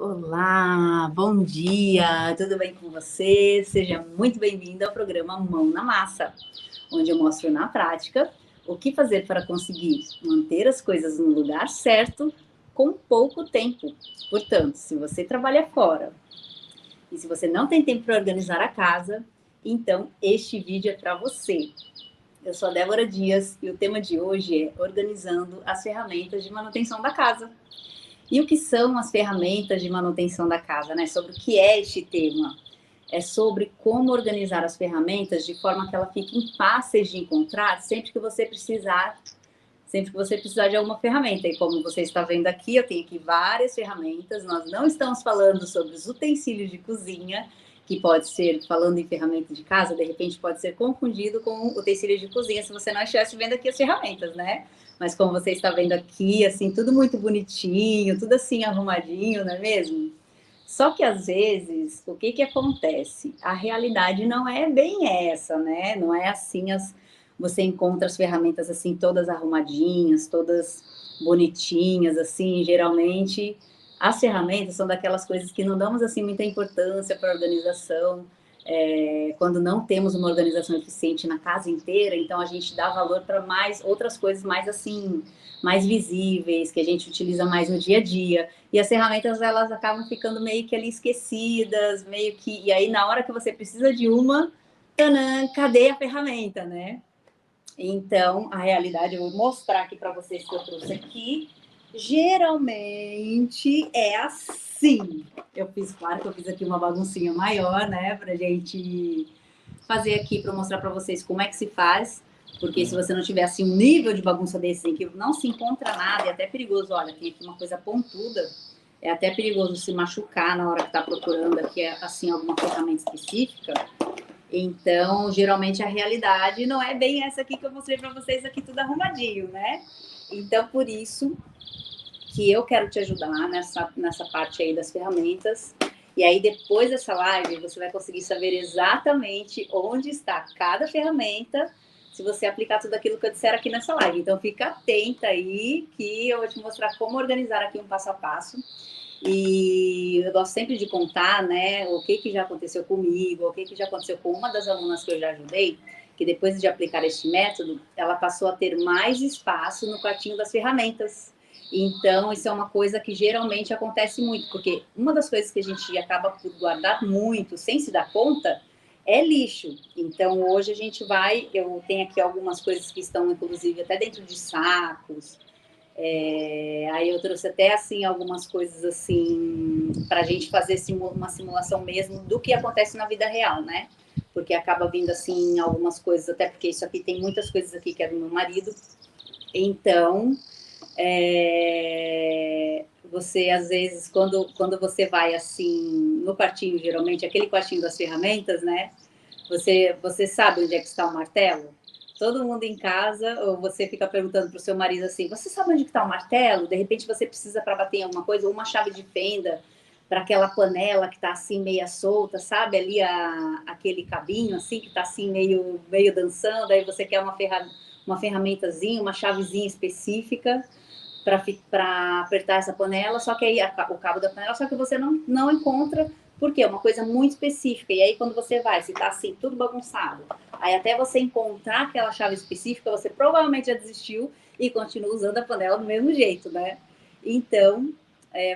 Olá, bom dia, tudo bem com você? Seja muito bem-vindo ao programa Mão na Massa, onde eu mostro na prática o que fazer para conseguir manter as coisas no lugar certo com pouco tempo. Portanto, se você trabalha fora e se você não tem tempo para organizar a casa, então este vídeo é para você. Eu sou a Débora Dias e o tema de hoje é organizando as ferramentas de manutenção da casa. E o que são as ferramentas de manutenção da casa, né? Sobre o que é este tema? É sobre como organizar as ferramentas de forma que elas fiquem fáceis de encontrar sempre que você precisar de alguma ferramenta. E como você está vendo aqui, eu tenho aqui várias ferramentas. Nós não estamos falando sobre os utensílios de cozinha, que pode ser, falando em ferramentas de casa, de repente pode ser confundido com utensílios de cozinha, se você não estivesse vendo aqui as ferramentas, né? Mas como você está vendo aqui, assim, tudo muito bonitinho, tudo assim arrumadinho, não é mesmo? Só que às vezes, o que acontece? A realidade não é bem essa, né? Não é assim, você encontra as ferramentas assim todas arrumadinhas, todas bonitinhas, assim, geralmente as ferramentas são daquelas coisas que não damos assim muita importância para a organização, quando não temos uma organização eficiente na casa inteira, então a gente dá valor para mais outras coisas mais assim, mais visíveis, que a gente utiliza mais no dia a dia. E as ferramentas, elas acabam ficando meio que ali esquecidas, meio que... E aí, na hora que você precisa de uma, tanã, cadê a ferramenta, né? Então, a realidade, eu vou mostrar aqui para vocês que eu trouxe aqui, geralmente é assim. Claro que eu fiz aqui uma baguncinha maior, né, pra gente fazer aqui, para mostrar para vocês como é que se faz, porque se você não tiver assim um nível de bagunça desse em que não se encontra nada, é até perigoso. Olha, tem aqui uma coisa pontuda, é até perigoso se machucar na hora que está procurando aqui, assim, alguma ferramenta específica. Então, geralmente a realidade não é bem essa aqui que eu mostrei para vocês aqui, tudo arrumadinho, né? Então, por isso que eu quero te ajudar nessa parte aí das ferramentas. E aí, depois dessa live, você vai conseguir saber exatamente onde está cada ferramenta, se você aplicar tudo aquilo que eu disser aqui nessa live. Então, fica atenta aí, que eu vou te mostrar como organizar aqui um passo a passo. E eu gosto sempre de contar, né, o que já aconteceu comigo, o que já aconteceu com uma das alunas que eu já ajudei, que depois de aplicar este método, ela passou a ter mais espaço no quartinho das ferramentas. Então, isso é uma coisa que geralmente acontece muito, porque uma das coisas que a gente acaba por guardar muito, sem se dar conta, é lixo. Então, hoje eu tenho aqui algumas coisas que estão, inclusive, até dentro de sacos. Aí eu trouxe até, assim, algumas coisas, assim, para a gente fazer uma simulação mesmo do que acontece na vida real, né? Porque acaba vindo, assim, algumas coisas, até porque isso aqui tem muitas coisas aqui que é do meu marido. Então, você, às vezes, quando você vai, assim, no quartinho, geralmente, aquele quartinho das ferramentas, né? Você sabe onde é que está o martelo? Todo mundo em casa, ou você fica perguntando para o seu marido assim, você sabe onde está o martelo? De repente você precisa para bater em alguma coisa, ou uma chave de fenda para aquela panela que está assim meia solta, sabe? Ali aquele cabinho assim que está assim meio dançando, aí você quer uma ferramentazinha, uma chavezinha específica para apertar essa panela, só que aí o cabo da panela, só que você não encontra, porque é uma coisa muito específica. E aí quando você vai, se tá assim, tudo bagunçado, aí até você encontrar aquela chave específica, você provavelmente já desistiu e continua usando a panela do mesmo jeito, né? Então,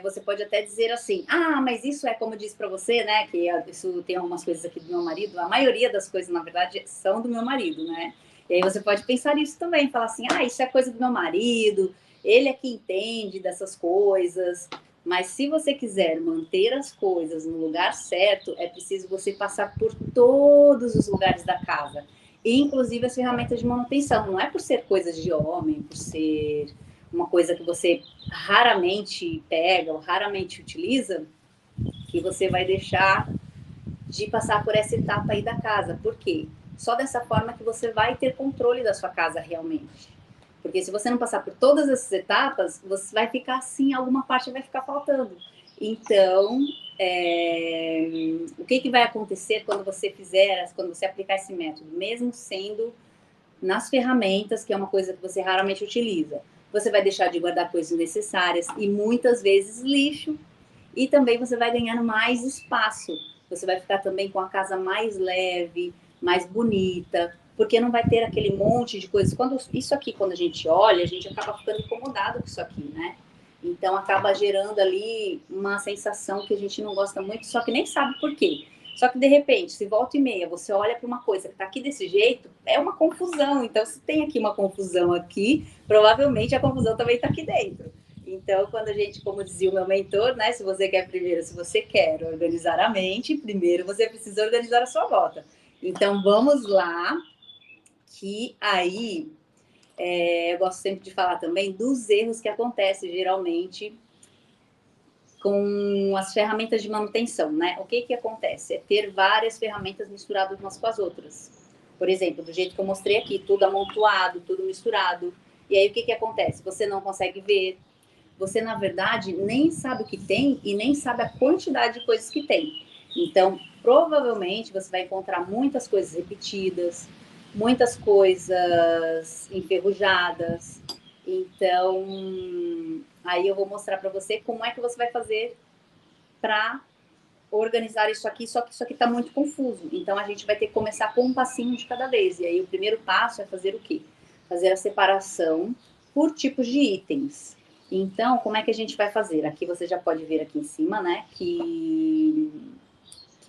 você pode até dizer assim, mas isso é como eu disse para você, né, que isso tem algumas coisas aqui do meu marido, a maioria das coisas, na verdade, são do meu marido, né? E aí você pode pensar isso também, falar assim, isso é coisa do meu marido, ele é que entende dessas coisas. Mas se você quiser manter as coisas no lugar certo, é preciso você passar por todos os lugares da casa, inclusive as ferramentas de manutenção. Não é por ser coisas de homem, por ser uma coisa que você raramente pega ou raramente utiliza, que você vai deixar de passar por essa etapa aí da casa. Por quê? Só dessa forma que você vai ter controle da sua casa realmente. Porque se você não passar por todas essas etapas, você vai ficar assim, alguma parte vai ficar faltando. Então, o que vai acontecer quando você aplicar esse método, mesmo sendo nas ferramentas, que é uma coisa que você raramente utiliza? Você vai deixar de guardar coisas necessárias e muitas vezes lixo. E também você vai ganhar mais espaço. Você vai ficar também com a casa mais leve, mais bonita, porque não vai ter aquele monte de coisas. Isso aqui, quando a gente olha, a gente acaba ficando incomodado com isso aqui, né? Então acaba gerando ali uma sensação que a gente não gosta muito, só que nem sabe por quê. Só que de repente, se volta e meia você olha para uma coisa que está aqui desse jeito, é uma confusão. Então, se tem aqui uma confusão aqui, provavelmente a confusão também está aqui dentro. Então, quando a gente, como dizia o meu mentor, né? Se você quer organizar a mente, primeiro você precisa organizar a sua volta. Então, vamos lá, que aí eu gosto sempre de falar também dos erros que acontecem geralmente com as ferramentas de manutenção, né? O que acontece? É ter várias ferramentas misturadas umas com as outras. Por exemplo, do jeito que eu mostrei aqui, tudo amontoado, tudo misturado. E aí, o que acontece? Você não consegue ver. Você, na verdade, nem sabe o que tem e nem sabe a quantidade de coisas que tem. Então, provavelmente, você vai encontrar muitas coisas repetidas, muitas coisas enferrujadas. Então, aí eu vou mostrar para você como é que você vai fazer para organizar isso aqui, só que isso aqui está muito confuso. Então, a gente vai ter que começar com um passinho de cada vez. E aí, o primeiro passo é fazer o quê? Fazer a separação por tipos de itens. Então, como é que a gente vai fazer? Aqui você já pode ver aqui em cima, né, que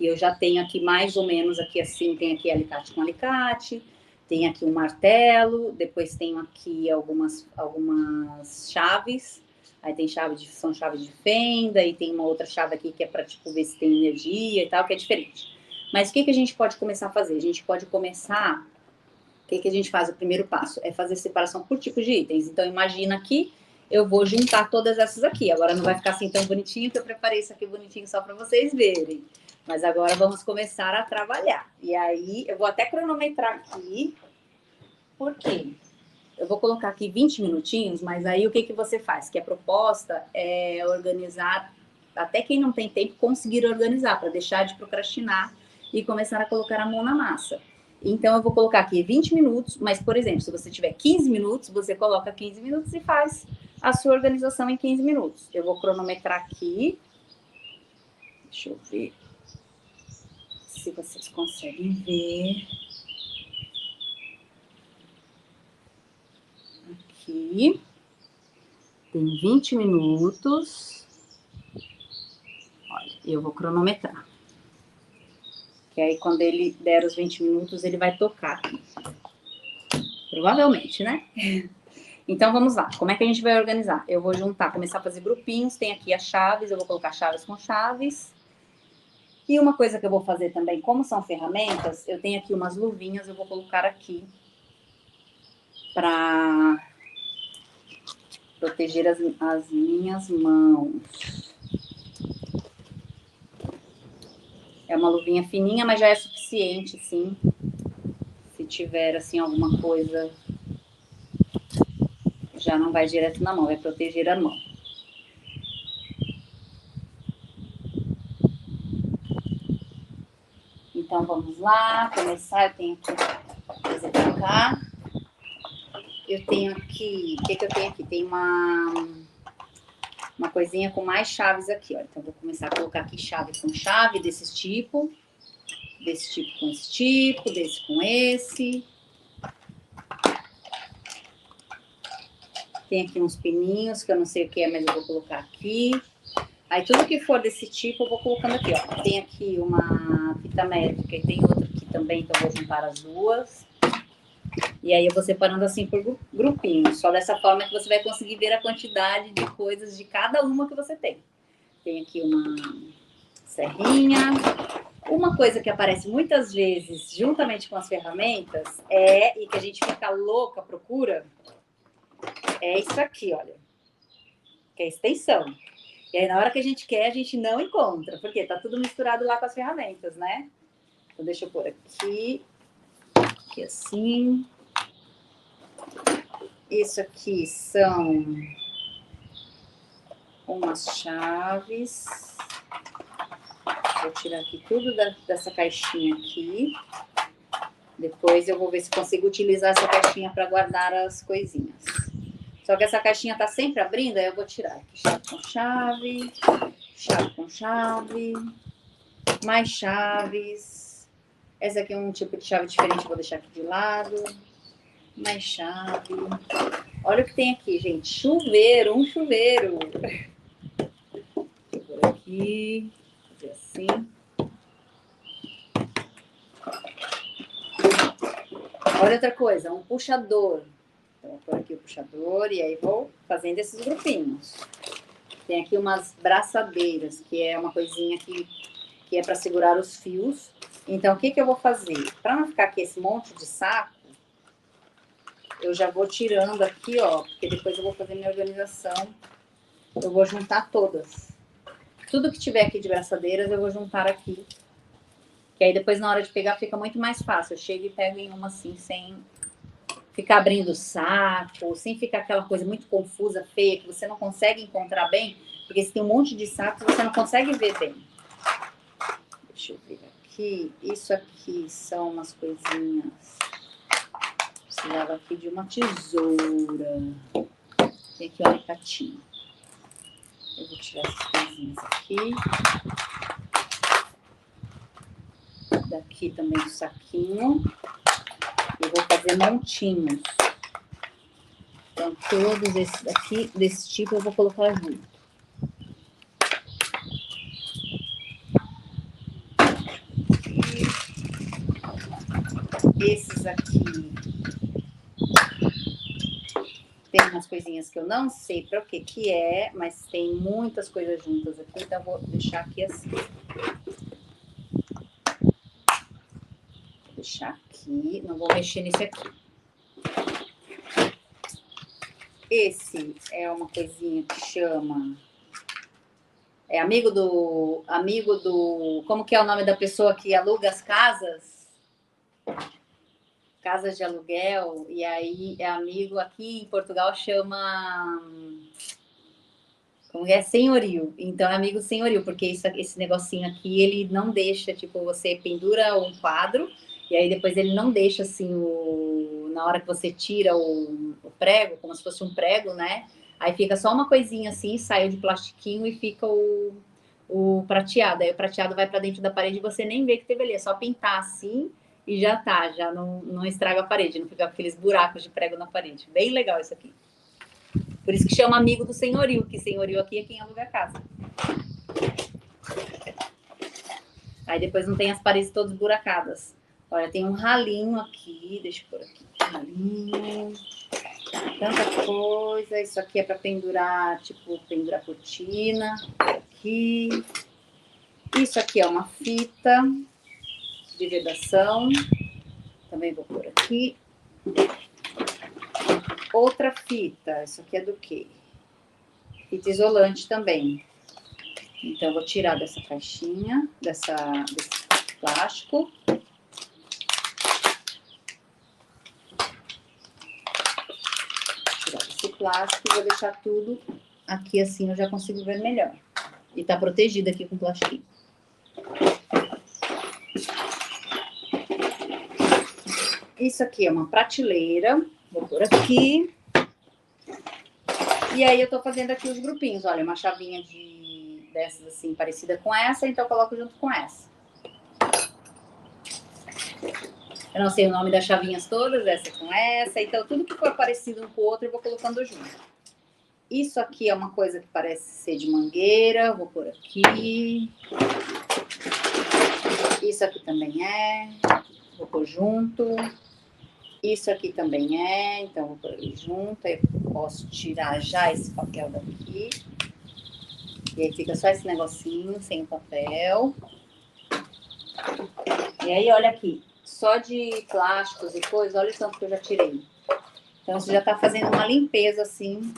eu já tenho aqui mais ou menos aqui assim, tem aqui alicate com alicate, tem aqui um martelo, depois tenho aqui algumas chaves, aí tem são chaves de fenda, e tem uma outra chave aqui que é para tipo ver se tem energia e tal, que é diferente. Mas o que a gente pode começar a fazer? A gente pode começar, o que a gente faz? O primeiro passo é fazer separação por tipo de itens. Então, imagina que eu vou juntar todas essas aqui. Agora não vai ficar assim tão bonitinho, que eu preparei isso aqui bonitinho só para vocês verem. Mas agora vamos começar a trabalhar. E aí, eu vou até cronometrar aqui. Por quê? Eu vou colocar aqui 20 minutinhos, mas aí o que você faz? Que a proposta é organizar, até quem não tem tempo, conseguir organizar, para deixar de procrastinar e começar a colocar a mão na massa. Então, eu vou colocar aqui 20 minutos, mas, por exemplo, se você tiver 15 minutos, você coloca 15 minutos e faz a sua organização em 15 minutos. Eu vou cronometrar aqui. Deixa eu ver se vocês conseguem ver. Aqui. Tem 20 minutos. Olha, eu vou cronometrar. Que aí, quando ele der os 20 minutos, ele vai tocar aqui. Provavelmente, né? Então, vamos lá. Como é que a gente vai organizar? Eu vou juntar, começar a fazer grupinhos. Tem aqui as chaves, eu vou colocar chaves com chaves. E uma coisa que eu vou fazer também, como são ferramentas, eu tenho aqui umas luvinhas, eu vou colocar aqui para proteger as minhas mãos. É uma luvinha fininha, mas já é suficiente, sim. Se tiver, assim, alguma coisa, já não vai direto na mão, vai proteger a mão. Então, vamos lá, começar. Eu tenho que fazer pra cá. Eu tenho aqui, o que eu tenho aqui? Tem uma coisinha com mais chaves aqui, ó. Então, vou começar a colocar aqui chave com chave, desse tipo com esse tipo, desse com esse. Tem aqui uns pininhos, que eu não sei o que é, mas eu vou colocar aqui. Aí, tudo que for desse tipo, eu vou colocando aqui, ó. Tem aqui uma fita métrica e tem outra aqui também, então eu vou juntar as duas. E aí, eu vou separando assim por grupinhos. Só dessa forma que você vai conseguir ver a quantidade de coisas de cada uma que você tem. Tem aqui uma serrinha. Uma coisa que aparece muitas vezes, juntamente com as ferramentas, e que a gente fica louca à procura, é isso aqui, olha. Que é a extensão. E aí, na hora que a gente quer, a gente não encontra. Porque tá tudo misturado lá com as ferramentas, né? Então, deixa eu pôr aqui. Aqui assim. Isso aqui são umas chaves. Vou tirar aqui tudo dessa caixinha aqui. Depois eu vou ver se consigo utilizar essa caixinha para guardar as coisinhas. Só que essa caixinha tá sempre abrindo, aí eu vou tirar aqui chave com chave. chave com chave, mais chaves. Essa aqui é um tipo de chave diferente, vou deixar aqui de lado. Mais chave. Olha o que tem aqui, gente. Chuveiro, um chuveiro. Vou por aqui, fazer assim. Olha outra coisa, um puxador. Então, vou pôr aqui o puxador e aí vou fazendo esses grupinhos. Tem aqui umas braçadeiras, que é uma coisinha que é para segurar os fios. Então, o que eu vou fazer? Para não ficar aqui esse monte de saco, eu já vou tirando aqui, ó, porque depois eu vou fazer minha organização. Eu vou juntar todas. Tudo que tiver aqui de braçadeiras, eu vou juntar aqui. Que aí depois, na hora de pegar, fica muito mais fácil. Eu chego e pego em uma assim, sem ficar abrindo o saco, sem ficar aquela coisa muito confusa, feia, que você não consegue encontrar bem, porque se tem um monte de sacos, você não consegue ver bem. Deixa eu ver aqui. Isso aqui são umas coisinhas. Precisava aqui de uma tesoura. Tem aqui um alicatinho. Eu vou tirar essas coisinhas aqui. Daqui também o saquinho. Eu vou fazer montinhos. Então, todos esses aqui, desse tipo, eu vou colocar junto. Esses aqui tem umas coisinhas que eu não sei para o que é, mas tem muitas coisas juntas aqui, então eu vou deixar aqui assim. Vou deixar aqui, não vou mexer nesse aqui. Esse é uma coisinha que chama... É amigo do... Como que é o nome da pessoa que aluga as casas? Casas de aluguel. E aí é amigo... Aqui em Portugal chama... Como é? Senhorio. Então é amigo senhorio, porque esse negocinho aqui, ele não deixa, tipo, você pendura um quadro, e aí depois ele não deixa, assim, na hora que você tira o prego, como se fosse um prego, né? Aí fica só uma coisinha assim, saiu de plastiquinho e fica o prateado. Aí o prateado vai para dentro da parede e você nem vê que teve ali, é só pintar assim e já tá, já não estraga a parede, não fica aqueles buracos de prego na parede. Bem legal isso aqui. Por isso que chama amigo do senhorio, que senhorio aqui é quem aluga a casa. Aí depois não tem as paredes todas buracadas. Olha, tem um ralinho aqui, deixa eu pôr aqui. Ralinho. Tanta coisa. Isso aqui é para pendurar, tipo, pendurar cortina. Aqui. Isso aqui é uma fita de vedação. Também vou pôr aqui. Outra fita. Isso aqui é do quê? Fita isolante também. Então, eu vou tirar dessa caixinha, desse plástico. Tirar esse plástico e vou deixar tudo aqui assim, eu já consigo ver melhor. E tá protegida aqui com plástico. Isso aqui é uma prateleira. Vou pôr aqui. E aí eu tô fazendo aqui os grupinhos. Olha, uma chavinha dessas assim, parecida com essa, então eu coloco junto com essa. Eu não sei o nome das chavinhas todas, essa com essa. Então, tudo que for parecido um com o outro, eu vou colocando junto. Isso aqui é uma coisa que parece ser de mangueira. Vou pôr aqui. Isso aqui também é. Vou pôr junto. Isso aqui também é. Então, vou pôr ele junto. Aí eu posso tirar já esse papel daqui. E aí fica só esse negocinho, sem o papel. E aí, olha aqui. Só de plásticos e coisas, olha o tanto que eu já tirei. Então, você já tá fazendo uma limpeza, assim.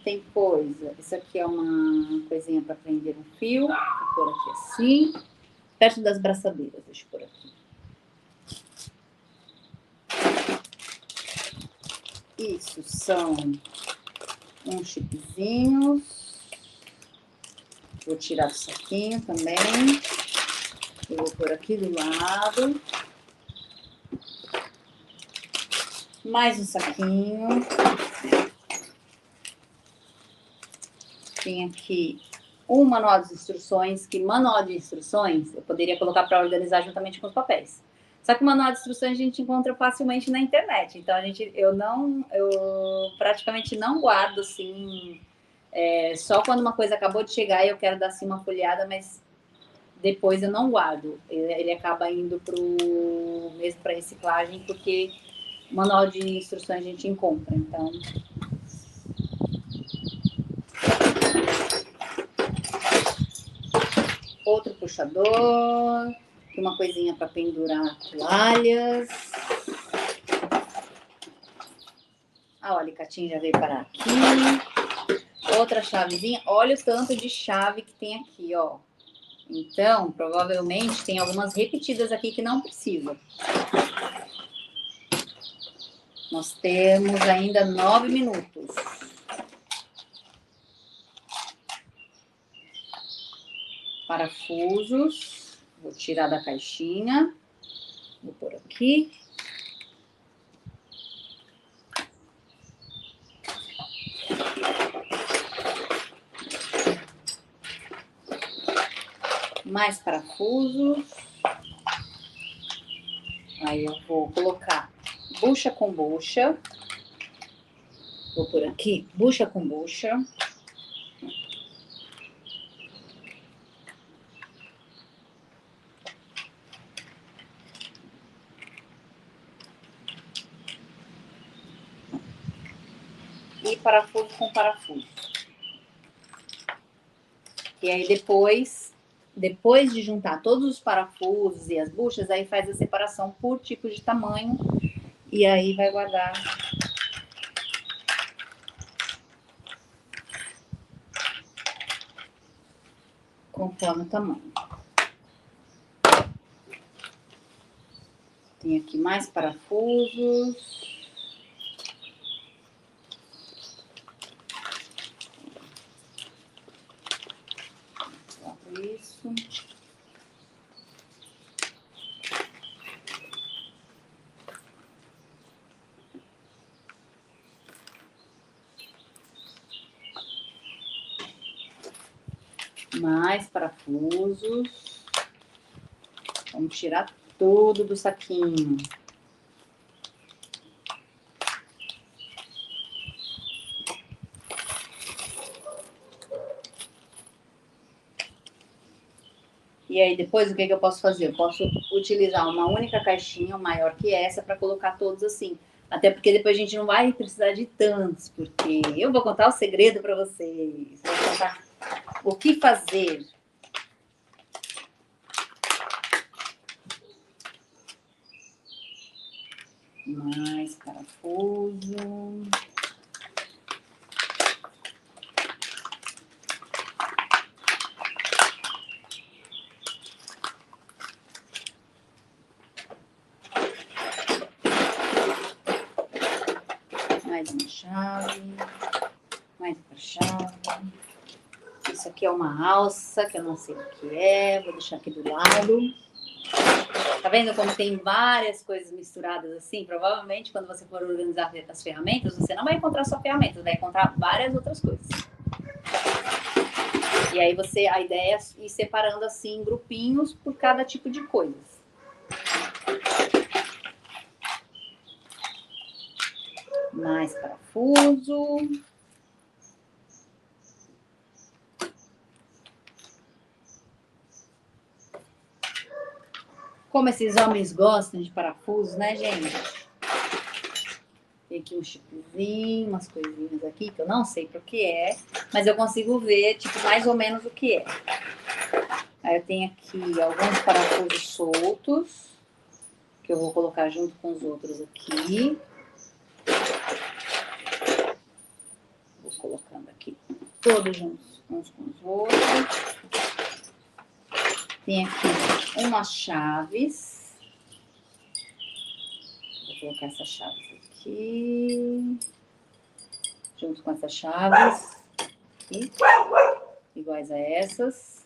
Tem coisa. Isso aqui é uma coisinha para prender um fio. Vou pôr aqui assim. Perto das braçadeiras, deixa eu pôr aqui. Isso são uns chipzinhos. Vou tirar do saquinho também. Eu vou pôr aqui do lado. Mais um saquinho. Tem aqui um manual de instruções, que manual de instruções eu poderia colocar para organizar juntamente com os papéis. Só que o manual de instruções a gente encontra facilmente na internet. Então, eu praticamente não guardo, assim, só quando uma coisa acabou de chegar e eu quero dar, assim, uma folheada, mas depois eu não guardo. Ele acaba indo mesmo para reciclagem, porque o manual de instruções a gente encontra. Então, outro puxador, uma coisinha para pendurar toalhas. Ah, o alicatinho já veio parar aqui. Outra chavezinha. Olha o tanto de chave que tem aqui, ó. Então, provavelmente tem algumas repetidas aqui que não precisa. Nós temos ainda 9 minutos. Parafusos. Vou tirar da caixinha. Vou pôr aqui. Mais parafusos. Aí eu vou colocar bucha com bucha. Vou por aqui, bucha com bucha. E parafuso com parafuso. E aí depois de juntar todos os parafusos e as buchas, aí faz a separação por tipo de tamanho. E aí vai guardar conforme o tamanho. Tem aqui mais parafusos. Isso. Mais parafusos. Vamos tirar tudo do saquinho. E aí depois o que eu posso fazer? Eu posso utilizar uma única caixinha maior que essa para colocar todos assim. Até porque depois a gente não vai precisar de tantos, porque eu vou contar o segredo para vocês. Vou contar o que fazer. Mais parafuso. Mais uma chave. Mais outra chave. Isso aqui é uma alça, que eu não sei o que é. Vou deixar aqui do lado. Tá vendo como tem várias coisas misturadas assim? Provavelmente, quando você for organizar as ferramentas, você não vai encontrar só ferramentas, vai encontrar várias outras coisas. E aí a ideia é ir separando assim grupinhos por cada tipo de coisas. Mais parafuso. Como esses homens gostam de parafusos, né, gente? Tem aqui um chipzinho, umas coisinhas aqui que eu não sei para o que é, mas eu consigo ver, tipo, mais ou menos o que é. Aí eu tenho aqui alguns parafusos soltos, que eu vou colocar junto com os outros aqui. Vou colocando aqui todos juntos uns com os outros. Tem aqui umas chaves. Vou colocar essas chaves aqui. Junto com essas chaves. Aqui, iguais a essas.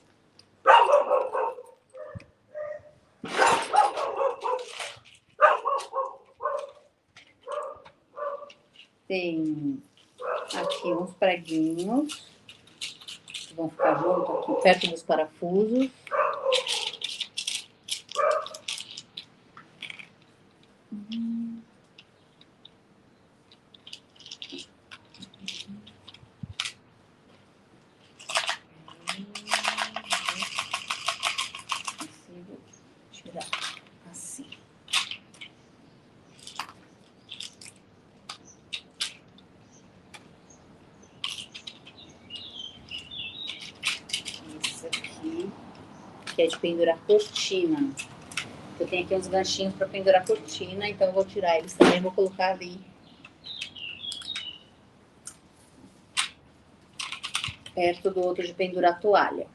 Tem aqui uns preguinhos. vão ficar junto aqui, perto dos parafusos. Consigo tirar assim. Isso aqui, que é de pendurar cortina. Eu tenho aqui uns ganchinhos para pendurar cortina, então eu vou tirar eles também, vou colocar ali perto do outro de pendurar toalha.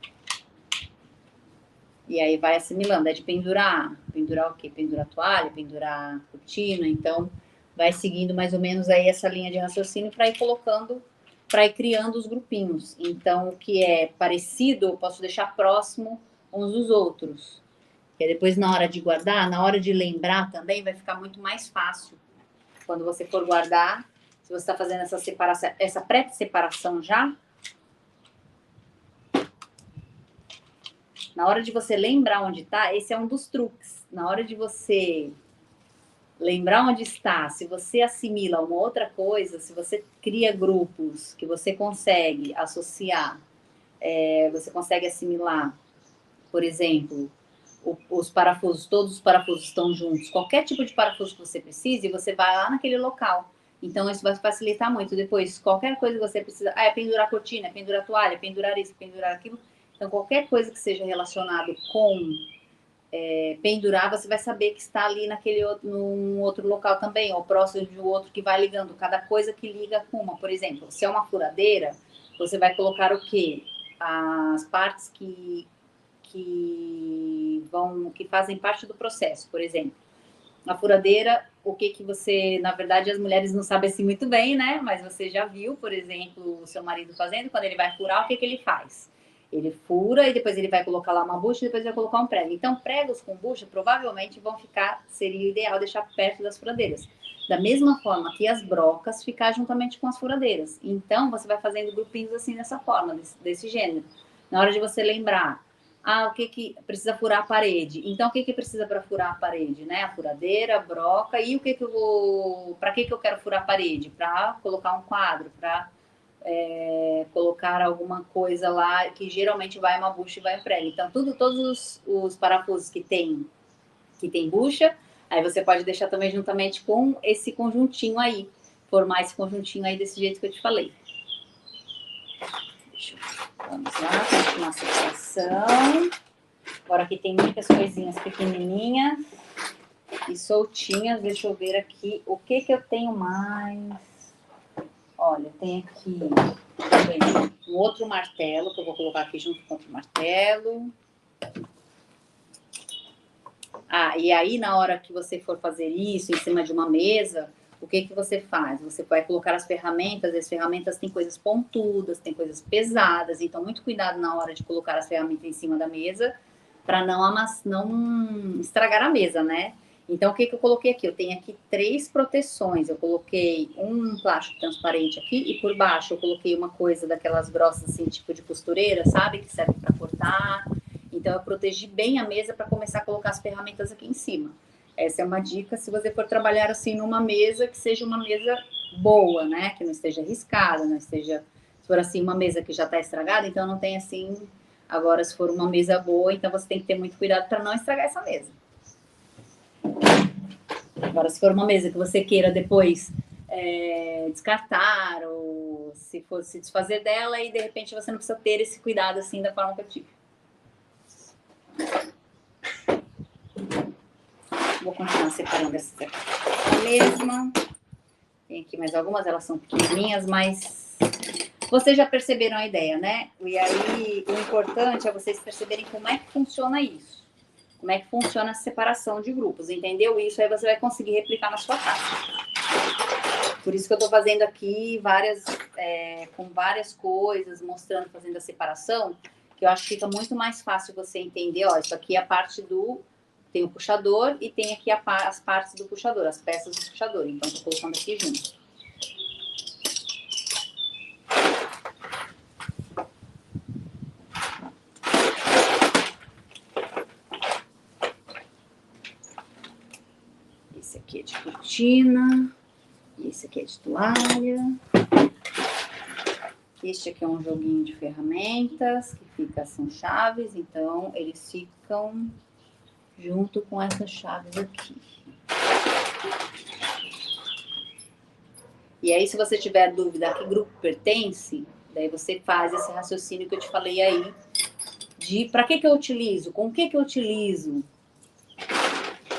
E aí vai assimilando, é de pendurar o quê? Pendurar toalha, pendurar cortina, então vai seguindo mais ou menos aí essa linha de raciocínio para ir colocando, para ir criando os grupinhos. Então, o que é parecido, eu posso deixar próximo uns dos outros. E depois, na hora de guardar, na hora de lembrar também, vai ficar muito mais fácil. Quando você for guardar, se você está fazendo essa separação, essa pré-separação já, na hora de você lembrar onde está, esse é um dos truques. Na hora de você lembrar onde está, se você assimila uma outra coisa, se você cria grupos que você consegue associar, você consegue assimilar, por exemplo, os parafusos, todos os parafusos estão juntos, qualquer tipo de parafuso que você precise, você vai lá naquele local. Então, isso vai facilitar muito. Depois, qualquer coisa que você precisa, é pendurar cortina, é pendurar toalha, é pendurar isso, pendurar aquilo. Então, qualquer coisa que seja relacionado com pendurar, você vai saber que está ali num outro local também, ou próximo de um outro que vai ligando. Cada coisa que liga com uma. Por exemplo, se é uma furadeira, você vai colocar o quê? As partes que fazem parte do processo, por exemplo. A furadeira, o que você, na verdade, as mulheres não sabem assim muito bem, né? Mas você já viu, por exemplo, o seu marido fazendo, quando ele vai furar, o que ele faz? Ele fura e depois ele vai colocar lá uma bucha e depois vai colocar um prego. Então, pregos com bucha provavelmente vão ficar, seria ideal deixar perto das furadeiras. Da mesma forma que as brocas ficar juntamente com as furadeiras. Então, você vai fazendo grupinhos assim dessa forma, desse gênero. Na hora de você lembrar, o que precisa furar a parede? Então, o que precisa para furar a parede, né? A furadeira, a broca e o que eu vou... Para que eu quero furar a parede? Para colocar um quadro, para colocar alguma coisa lá, que geralmente vai uma bucha e vai um prego. Então, todos os parafusos que tem bucha, aí você pode deixar também juntamente com esse conjuntinho aí, formar esse conjuntinho aí desse jeito que eu te falei. Vamos lá, continuar a separação. Agora aqui tem muitas coisinhas pequenininhas e soltinhas. Deixa eu ver aqui o que eu tenho mais. Olha, tem aqui um outro martelo que eu vou colocar aqui junto com outro martelo. E aí na hora que você for fazer isso em cima de uma mesa, o que você faz? Você vai colocar as ferramentas têm coisas pontudas, tem coisas pesadas, então muito cuidado na hora de colocar as ferramentas em cima da mesa, para não estragar a mesa, né? Então, o que eu coloquei aqui? Eu tenho aqui 3 proteções. Eu coloquei um plástico transparente aqui e por baixo eu coloquei uma coisa daquelas grossas, assim, tipo de costureira, sabe? Que serve para cortar. Então, eu protegi bem a mesa para começar a colocar as ferramentas aqui em cima. Essa é uma dica se você for trabalhar assim numa mesa que seja uma mesa boa, né? Que não esteja riscada, não esteja... Se for assim uma mesa que já está estragada, então não tem assim... Agora, se for uma mesa boa, então você tem que ter muito cuidado para não estragar essa mesa. Agora, se for uma mesa que você queira depois descartar ou se for se desfazer dela e de repente você não precisa ter esse cuidado assim da forma que eu tive. Vou continuar separando essas aqui. A mesma. Tem aqui mais algumas, elas são pequenininhas, mas vocês já perceberam a ideia, né? E aí, o importante é vocês perceberem como é que funciona isso. Como é que funciona a separação de grupos, entendeu? Isso aí você vai conseguir replicar na sua casa. Por isso que eu tô fazendo aqui com várias coisas, mostrando, fazendo a separação, que eu acho que fica muito mais fácil você entender, ó, isso aqui é a parte tem o puxador e tem aqui as partes do puxador, as peças do puxador. Então, tô colocando aqui junto. cortina. Esse aqui é de toalha. Este aqui é um joguinho de ferramentas, que fica, são chaves, então eles ficam junto com essas chaves aqui. E aí, se você tiver dúvida a que grupo pertence, daí você faz esse raciocínio que eu te falei aí, de para que eu utilizo, com o que eu utilizo.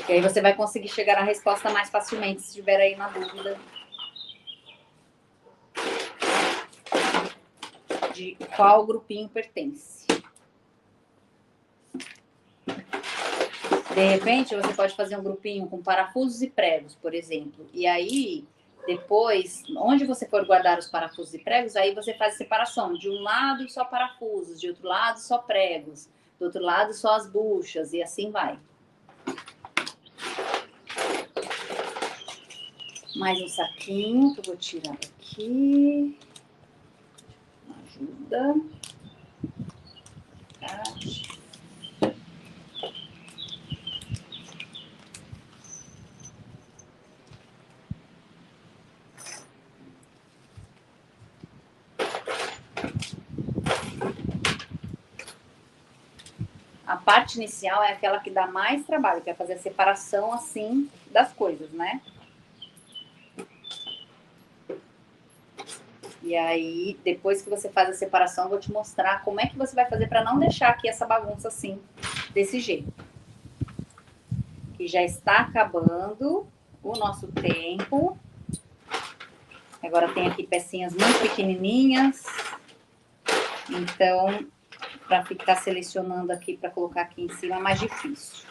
E aí você vai conseguir chegar na resposta mais facilmente, se tiver aí uma dúvida de qual grupinho pertence. De repente, você pode fazer um grupinho com parafusos e pregos, por exemplo. E aí, depois, onde você for guardar os parafusos e pregos, aí você faz a separação. De um lado, só parafusos. De outro lado, só pregos. Do outro lado, só as buchas. E assim vai. Mais um saquinho que eu vou tirar aqui. Ajuda. A parte inicial é aquela que dá mais trabalho, que é fazer a separação assim das coisas, né? E aí, depois que você faz a separação, eu vou te mostrar como é que você vai fazer para não deixar aqui essa bagunça assim, desse jeito. E já está acabando o nosso tempo. Agora tem aqui pecinhas muito pequenininhas. Então, para ficar selecionando aqui, para colocar aqui em cima é mais difícil.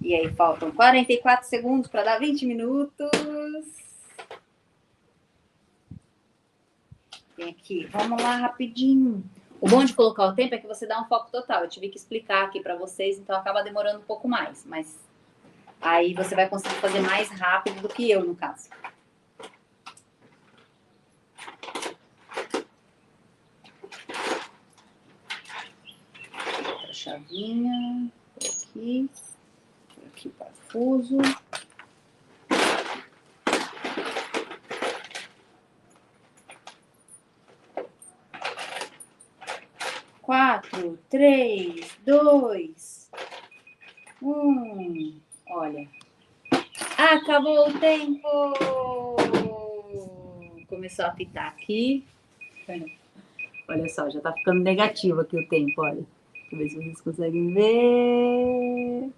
E aí, faltam 44 segundos para dar 20 minutos. Tem aqui, vamos lá rapidinho. O bom de colocar o tempo é que você dá um foco total. Eu tive que explicar aqui para vocês, então acaba demorando um pouco mais. Mas aí você vai conseguir fazer mais rápido do que eu, no caso. Outra chavinha, por aqui o parafuso. Quatro, 3, 2, 1. Olha. Acabou o tempo! Começou a apitar aqui. Olha só, já tá ficando negativo aqui o tempo, olha. Deixa eu ver se vocês conseguem ver.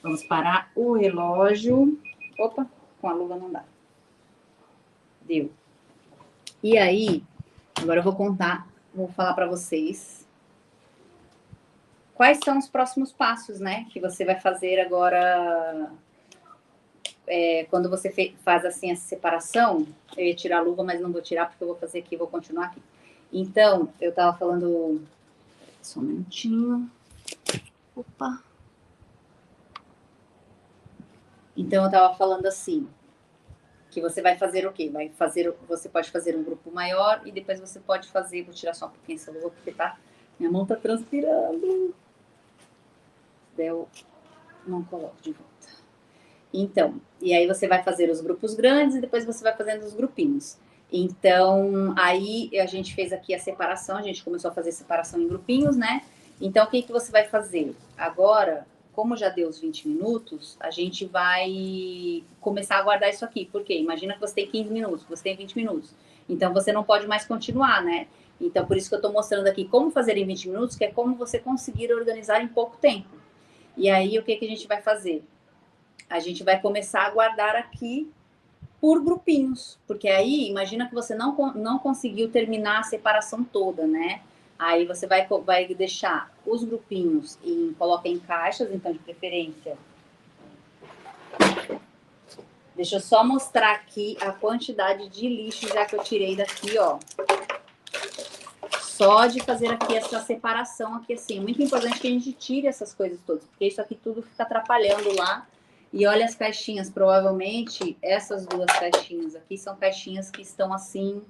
Vamos parar o relógio. Opa, com a luva não dá. Deu. E aí, agora eu vou falar para vocês quais são os próximos passos, né? Que você vai fazer agora. Quando você faz assim essa separação, eu ia tirar a luva, mas não vou tirar porque eu vou fazer aqui, vou continuar aqui. Então, eu tava falando. Só um minutinho. Opa. Então, eu tava falando assim, que você vai fazer o quê? Você pode fazer um grupo maior e depois você pode fazer, vou tirar só um pouquinho essa luva, porque minha mão tá transpirando. Eu não coloco de volta. Então, e aí você vai fazer os grupos grandes e depois você vai fazendo os grupinhos. Então, aí a gente fez aqui a separação, a gente começou a fazer separação em grupinhos, né? Então, o que você vai fazer? Agora, como já deu os 20 minutos, a gente vai começar a guardar isso aqui. Por quê? Imagina que você tem 15 minutos, você tem 20 minutos. Então, você não pode mais continuar, né? Então, por isso que eu estou mostrando aqui como fazer em 20 minutos, que é como você conseguir organizar em pouco tempo. E aí, o que a gente vai fazer? A gente vai começar a guardar aqui por grupinhos, porque aí, imagina que você não conseguiu terminar a separação toda, né? Aí você vai deixar os grupinhos coloca em caixas, então, de preferência. Deixa eu só mostrar aqui a quantidade de lixo já que eu tirei daqui, ó. Só de fazer aqui essa separação aqui, assim. É muito importante que a gente tire essas coisas todas, porque isso aqui tudo fica atrapalhando lá. E olha as caixinhas, provavelmente essas duas caixinhas aqui são caixinhas que estão assim,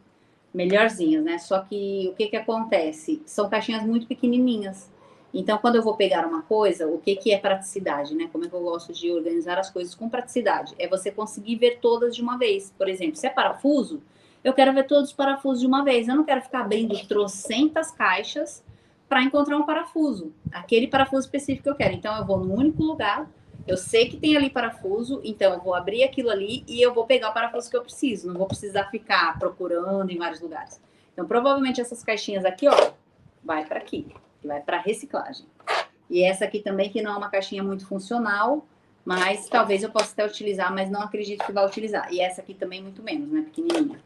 melhorzinhas, né? Só que o que acontece? São caixinhas muito pequenininhas. Então, quando eu vou pegar uma coisa, o que é praticidade, né? Como é que eu gosto de organizar as coisas com praticidade? É você conseguir ver todas de uma vez. Por exemplo, se é parafuso, eu quero ver todos os parafusos de uma vez. Eu não quero ficar abrindo trocentas caixas para encontrar um parafuso. Aquele parafuso específico que eu quero. Então, eu vou num único lugar, eu sei que tem ali parafuso, então eu vou abrir aquilo ali e eu vou pegar o parafuso que eu preciso. Não vou precisar ficar procurando em vários lugares. Então, provavelmente essas caixinhas aqui, ó, vai para aqui. Vai para reciclagem. E essa aqui também, que não é uma caixinha muito funcional, mas talvez eu possa até utilizar, mas não acredito que vai utilizar. E essa aqui também muito menos, né? Pequenininha.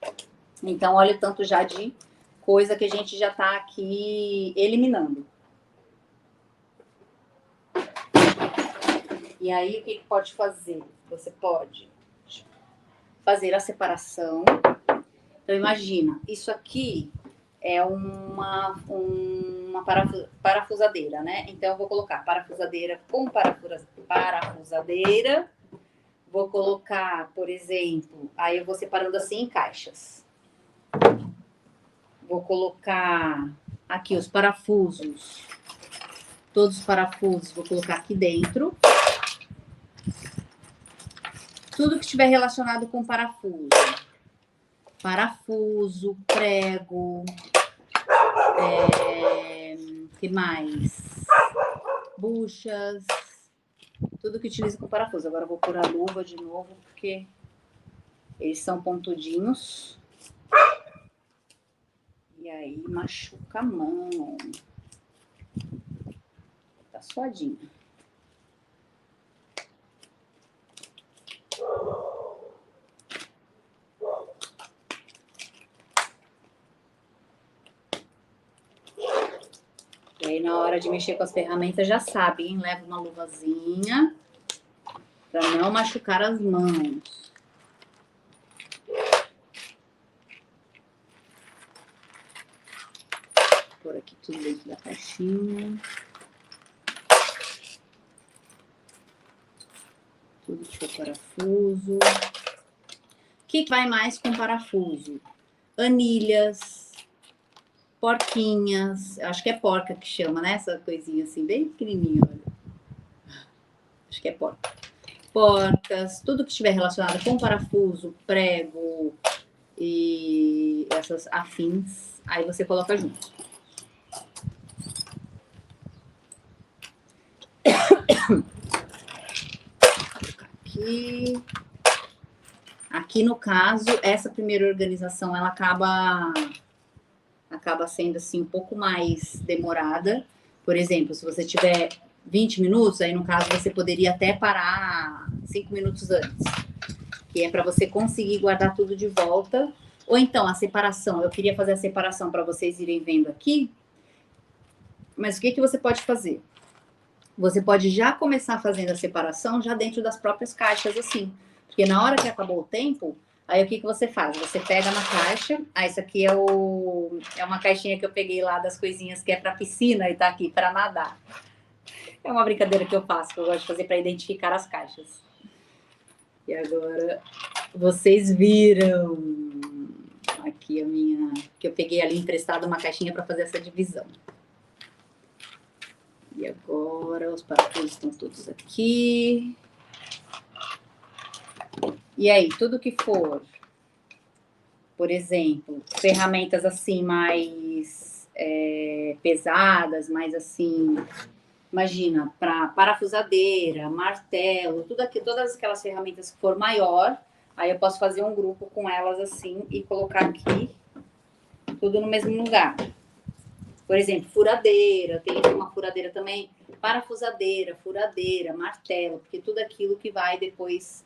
Então, olha o tanto já de coisa que a gente já tá aqui eliminando. E aí, o que pode fazer? Você pode fazer a separação. Então, imagina, isso aqui é uma parafusadeira, né? Então, eu vou colocar parafusadeira com parafusadeira. Vou colocar, por exemplo, aí eu vou separando assim em caixas. Vou colocar aqui os parafusos. Todos os parafusos vou colocar aqui dentro. Tudo que estiver relacionado com parafuso. Parafuso, prego, que mais? Buchas, tudo que utiliza com parafuso. Agora eu vou pôr a luva de novo, porque eles são pontudinhos. E aí machuca a mão. Tá suadinha. E aí, na hora de mexer com as ferramentas, já sabe, hein? Leva uma luvazinha para não machucar as mãos. Vou pôr aqui tudo dentro da caixinha. Tudo que for parafuso. O que vai mais com parafuso? Anilhas, porquinhas, acho que é porca que chama, né? Essa coisinha assim, bem pequenininha, olha. Acho que é porca. Porcas, tudo que estiver relacionado com parafuso, prego e essas afins, aí você coloca junto. Aqui no caso, essa primeira organização, ela acaba sendo assim um pouco mais demorada. Por exemplo, se você tiver 20 minutos, aí no caso você poderia até parar 5 minutos antes, que é para você conseguir guardar tudo de volta. Ou então a separação, eu queria fazer a separação para vocês irem vendo aqui, mas o que você pode fazer? Você pode já começar fazendo a separação já dentro das próprias caixas, assim, porque na hora que acabou o tempo, aí o que você faz? Você pega na caixa, isso aqui é uma caixinha que eu peguei lá das coisinhas que é para piscina e tá aqui para nadar. É uma brincadeira que eu faço, que eu gosto de fazer para identificar as caixas. E agora vocês viram aqui a minha, que eu peguei ali emprestada uma caixinha para fazer essa divisão. E agora os parafusos estão todos aqui. E aí, tudo que for, por exemplo, ferramentas assim mais pesadas, mais assim, imagina, para parafusadeira, martelo, tudo aqui, todas aquelas ferramentas que for maior, aí eu posso fazer um grupo com elas assim e colocar aqui tudo no mesmo lugar. Por exemplo, furadeira, tem uma furadeira também, parafusadeira, furadeira, martelo, porque tudo aquilo que vai depois,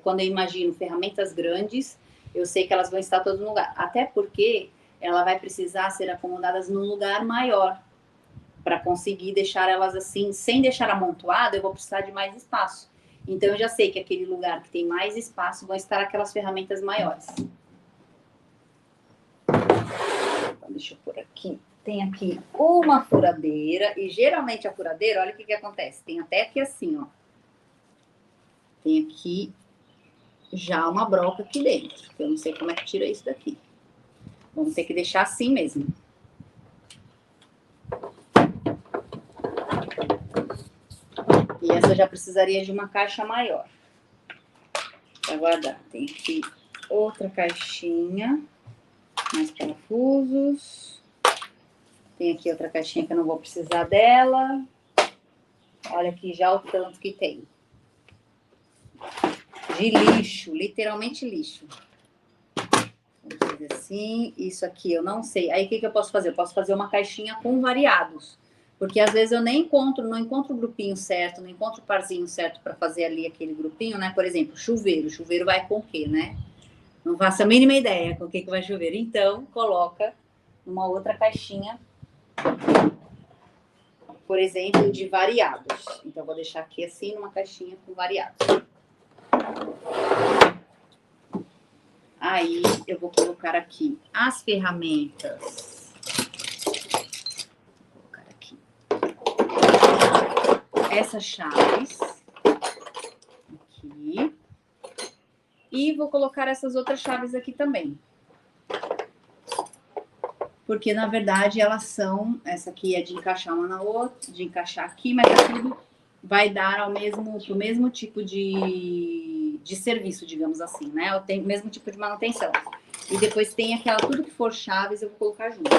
quando eu imagino ferramentas grandes, eu sei que elas vão estar todas no lugar. Até porque ela vai precisar ser acomodadas num lugar maior. Para conseguir deixar elas assim, sem deixar amontoada, eu vou precisar de mais espaço. Então, eu já sei que aquele lugar que tem mais espaço vão estar aquelas ferramentas maiores. Então, deixa eu pôr aqui. Tem aqui uma furadeira, e geralmente a furadeira, olha o que acontece. Tem até aqui assim, ó. Tem aqui já uma broca aqui dentro. Eu não sei como é que tira isso daqui. Vamos ter que deixar assim mesmo. E essa eu já precisaria de uma caixa maior para guardar. Tem aqui outra caixinha, mais parafusos. Tem aqui outra caixinha que eu não vou precisar dela. Olha aqui já o tanto que tem. De lixo, literalmente lixo. Vamos fazer assim. Isso aqui eu não sei. Aí o que eu posso fazer? Eu posso fazer uma caixinha com variados. Porque às vezes eu nem encontro, não encontro o grupinho certo, não encontro o parzinho certo para fazer ali aquele grupinho, né? Por exemplo, chuveiro. Chuveiro vai com o quê, né? Não faço a mínima ideia com o que vai chover. Então, coloca numa outra caixinha, por exemplo, de variados. Então, vou deixar aqui assim, numa caixinha com variados. Aí, eu vou colocar aqui as ferramentas. Essas chaves aqui e vou colocar essas outras chaves aqui também, porque na verdade elas são, essa aqui é de encaixar uma na outra, de encaixar aqui, mas tudo vai dar ao mesmo tipo de serviço, digamos assim, né? Eu tenho o mesmo tipo de manutenção. E depois tem aquela, tudo que for chaves eu vou colocar junto.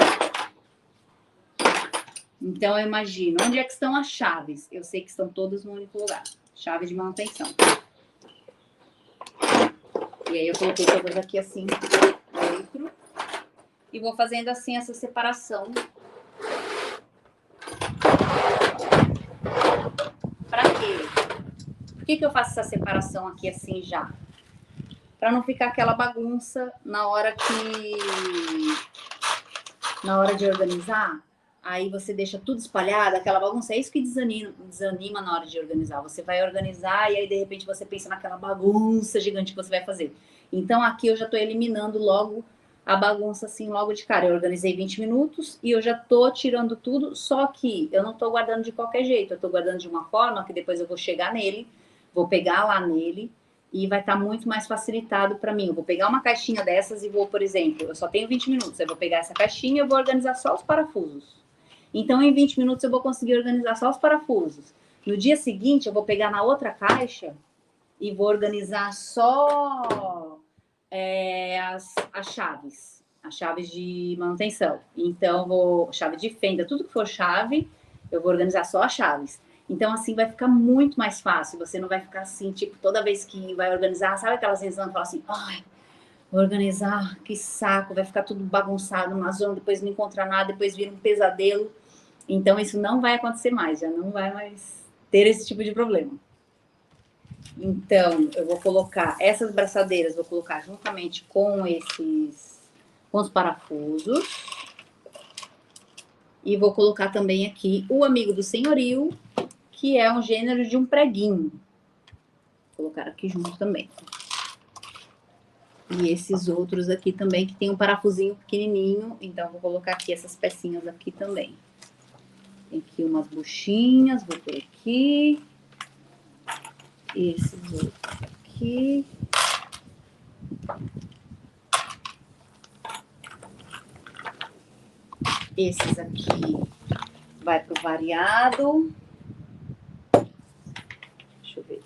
Então, eu imagino, onde é que estão as chaves? Eu sei que estão todas no único lugar. Chave de manutenção. E aí, eu coloquei todas aqui assim, dentro. E vou fazendo assim, essa separação. Pra quê? Por que eu faço essa separação aqui assim já? Pra não ficar aquela bagunça na hora de organizar. Aí você deixa tudo espalhado, aquela bagunça, é isso que desanima na hora de organizar. Você vai organizar e aí de repente você pensa naquela bagunça gigante que você vai fazer. Então aqui eu já tô eliminando logo a bagunça assim, logo de cara. Eu organizei 20 minutos e eu já tô tirando tudo, só que eu não tô guardando de qualquer jeito. Eu tô guardando de uma forma que depois eu vou chegar nele, vou pegar lá nele e vai estar muito mais facilitado para mim. Eu vou pegar uma caixinha dessas e vou, por exemplo, eu só tenho 20 minutos, eu vou pegar essa caixinha e eu vou organizar só os parafusos. Então, em 20 minutos eu vou conseguir organizar só os parafusos. No dia seguinte, eu vou pegar na outra caixa e vou organizar só as chaves de manutenção. Então, chave de fenda, tudo que for chave, eu vou organizar só as chaves. Então, assim, vai ficar muito mais fácil. Você não vai ficar assim, tipo, toda vez que vai organizar, sabe aquela sensação de falar assim, ai, vou organizar, que saco, vai ficar tudo bagunçado, uma zona, depois não encontrar nada, depois vira um pesadelo. Então, isso não vai acontecer mais, já não vai mais ter esse tipo de problema. Então, eu vou colocar essas braçadeiras, vou colocar juntamente com os parafusos. E vou colocar também aqui o amigo do senhorio, que é um gênero de um preguinho. Vou colocar aqui junto também. E esses outros aqui também, que tem um parafusinho pequenininho. Então, vou colocar aqui essas pecinhas aqui também. Tem aqui umas buchinhas, vou por aqui. Esses outros aqui. Esses aqui vai pro variado. Deixa eu ver.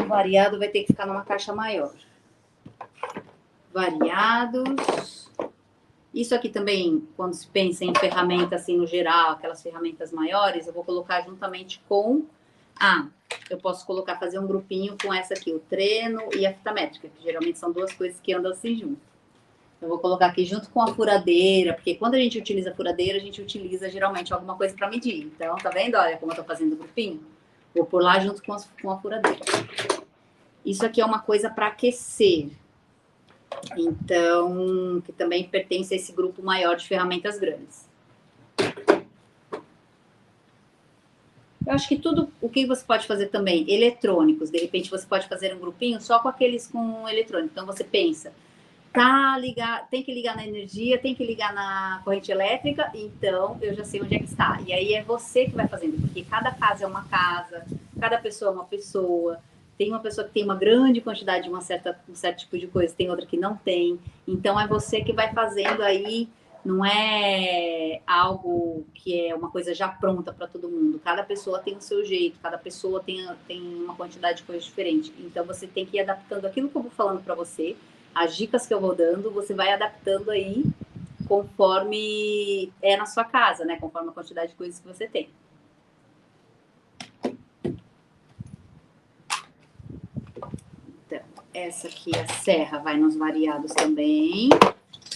O variado vai ter que ficar numa caixa maior. Variados. Isso aqui também, quando se pensa em ferramenta assim no geral, aquelas ferramentas maiores, eu vou colocar juntamente com eu posso fazer um grupinho com essa aqui, o treno e a fita métrica, que geralmente são duas coisas que andam assim junto. Eu vou colocar aqui junto com a furadeira, porque quando a gente utiliza a furadeira, a gente utiliza geralmente alguma coisa para medir. Então, tá vendo? Olha como eu tô fazendo o grupinho. Vou pôr lá junto com a furadeira. Isso aqui é uma coisa para aquecer. Então, que também pertence a esse grupo maior de ferramentas grandes. Eu acho que tudo, o que você pode fazer também, eletrônicos, de repente você pode fazer um grupinho só com aqueles com eletrônico. Então você pensa, tem que ligar na energia, tem que ligar na corrente elétrica, então eu já sei onde é que está. E aí é você que vai fazendo, porque cada casa é uma casa, cada pessoa é uma pessoa. Tem uma pessoa que tem uma grande quantidade de um certo tipo de coisa, tem outra que não tem. Então é você que vai fazendo aí não é algo que é uma coisa já pronta para todo mundo. Cada pessoa tem o seu jeito, cada pessoa tem uma quantidade de coisas diferente. Então, você tem que ir adaptando aquilo que eu vou falando para você, as dicas que eu vou dando, você vai adaptando aí conforme é na sua casa, né? Conforme a quantidade de coisas que você tem. Então, essa aqui, a serra, vai nos variados também.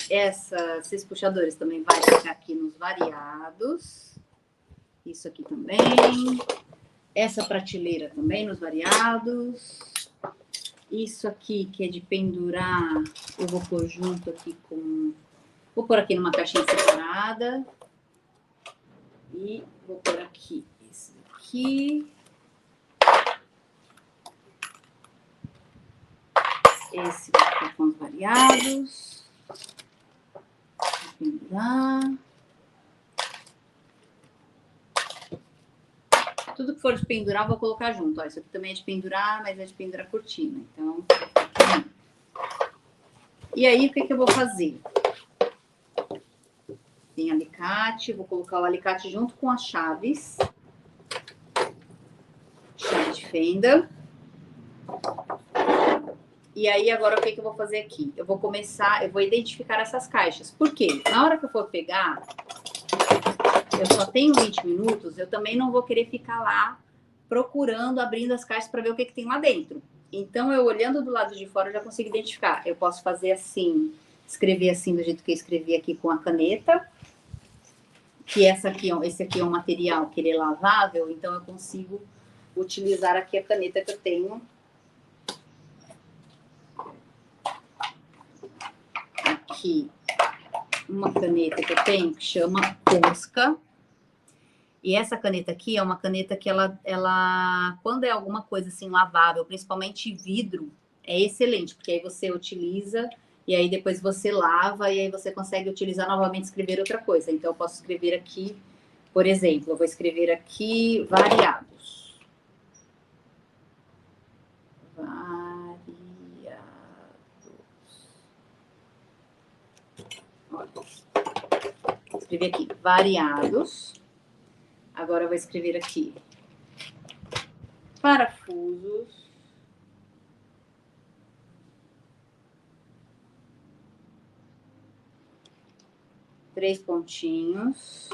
Esses puxadores também vai ficar aqui nos variados. Isso aqui também. Essa prateleira também nos variados. Isso aqui, que é de pendurar, eu vou pôr junto aqui com... Vou pôr aqui numa caixinha separada. E vou pôr aqui esse aqui. Esse vai ficar com os variados. Vou pendurar. Tudo que for de pendurar, eu vou colocar junto. Ó, isso aqui também é de pendurar, mas é de pendurar cortina. Então, e aí, o que eu vou fazer? Tem alicate, vou colocar o alicate junto com as chaves. Chave de fenda. E aí, agora, o que eu vou fazer aqui? Eu vou começar, eu vou identificar essas caixas. Por quê? Na hora que eu for pegar... eu só tenho 20 minutos, eu também não vou querer ficar lá procurando, abrindo as caixas para ver o que tem lá dentro. Então, eu olhando do lado de fora, eu já consigo identificar. Eu posso fazer assim, escrever assim, do jeito que eu escrevi aqui com a caneta, que esse aqui é um material que ele é lavável, então eu consigo utilizar aqui a caneta que eu tenho. Aqui, uma caneta que eu tenho que chama Posca. E essa caneta aqui é uma caneta que ela quando é alguma coisa assim lavável, principalmente vidro, é excelente, porque aí você utiliza e aí depois você lava e aí você consegue utilizar novamente, escrever outra coisa. Então eu posso escrever aqui, por exemplo, eu vou escrever aqui variados. Escrevi aqui variados. Agora eu vou escrever aqui parafusos. Três pontinhos.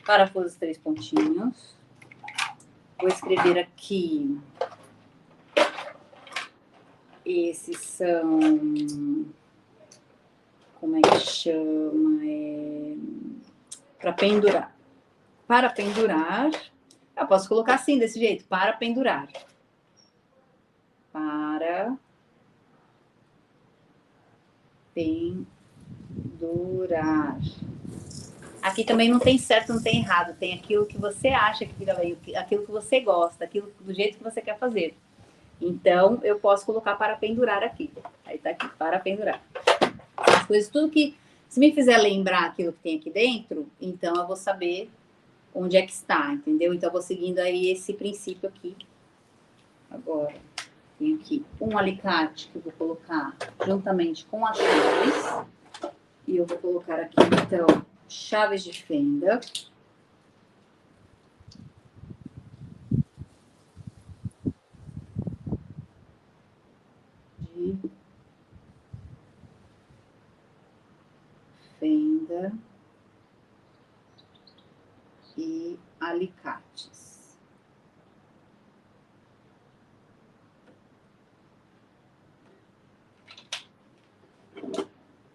Parafusos, 3 pontinhos. Vou escrever aqui. Esses são... como é que chama? Para pendurar. Para pendurar, eu posso colocar assim, desse jeito, para pendurar. Para pendurar. Aqui também não tem certo, não tem errado, tem aquilo que você acha que fica bem, aquilo que você gosta, aquilo do jeito que você quer fazer. Então, eu posso colocar para pendurar aqui. Aí tá aqui, para pendurar. As coisas, tudo que, se me fizer lembrar aquilo que tem aqui dentro, então eu vou saber onde é que está, entendeu? Então, eu vou seguindo aí esse princípio aqui. Agora, tem aqui um alicate que eu vou colocar juntamente com as chaves. E eu vou colocar aqui, então, chaves de fenda. De fenda. E alicates.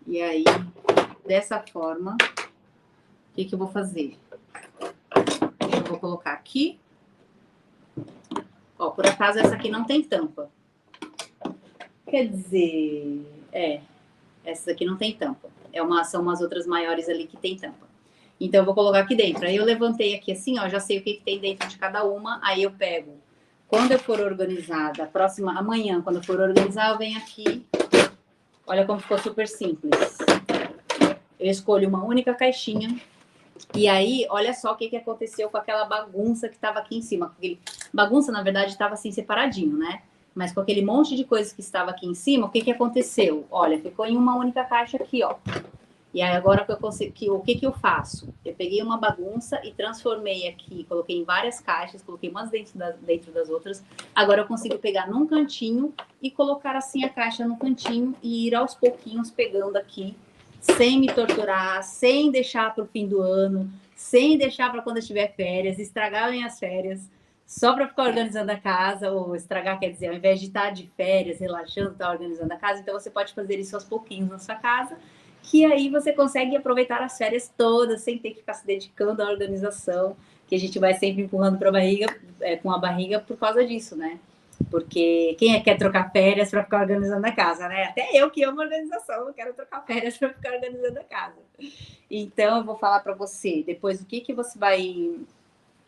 E aí, dessa forma, o que eu vou fazer? Eu vou colocar aqui. Ó, por acaso essa aqui não tem tampa. Quer dizer, essa aqui não tem tampa. São umas outras maiores ali que tem tampa. Então, eu vou colocar aqui dentro. Aí, eu levantei aqui assim, ó, já sei o que tem dentro de cada uma. Aí, eu pego. Quando eu for organizada, amanhã, quando eu for organizar, eu venho aqui. Olha como ficou super simples. Eu escolho uma única caixinha. E aí, olha só o que aconteceu com aquela bagunça que estava aqui em cima. Bagunça, na verdade, estava assim, separadinho, né? Mas com aquele monte de coisa que estava aqui em cima, o que aconteceu? Olha, ficou em uma única caixa aqui, ó. E aí agora que eu consigo, o que eu faço? Eu peguei uma bagunça e transformei aqui, coloquei em várias caixas, coloquei umas dentro das outras. Agora eu consigo pegar num cantinho e colocar assim a caixa no cantinho e ir aos pouquinhos pegando aqui, sem me torturar, sem deixar para o fim do ano, sem deixar para quando eu tiver férias, estragar minhas férias, só para ficar organizando a casa, ou estragar, quer dizer, ao invés de estar de férias, relaxando, estar organizando a casa. Então você pode fazer isso aos pouquinhos na sua casa, que aí você consegue aproveitar as férias todas sem ter que ficar se dedicando à organização, que a gente vai sempre empurrando para a barriga, com a barriga por causa disso, né? Porque quem é que quer trocar férias para ficar organizando a casa, né? Até eu que amo organização, eu quero trocar férias para ficar organizando a casa. Então, eu vou falar para você depois o que você vai...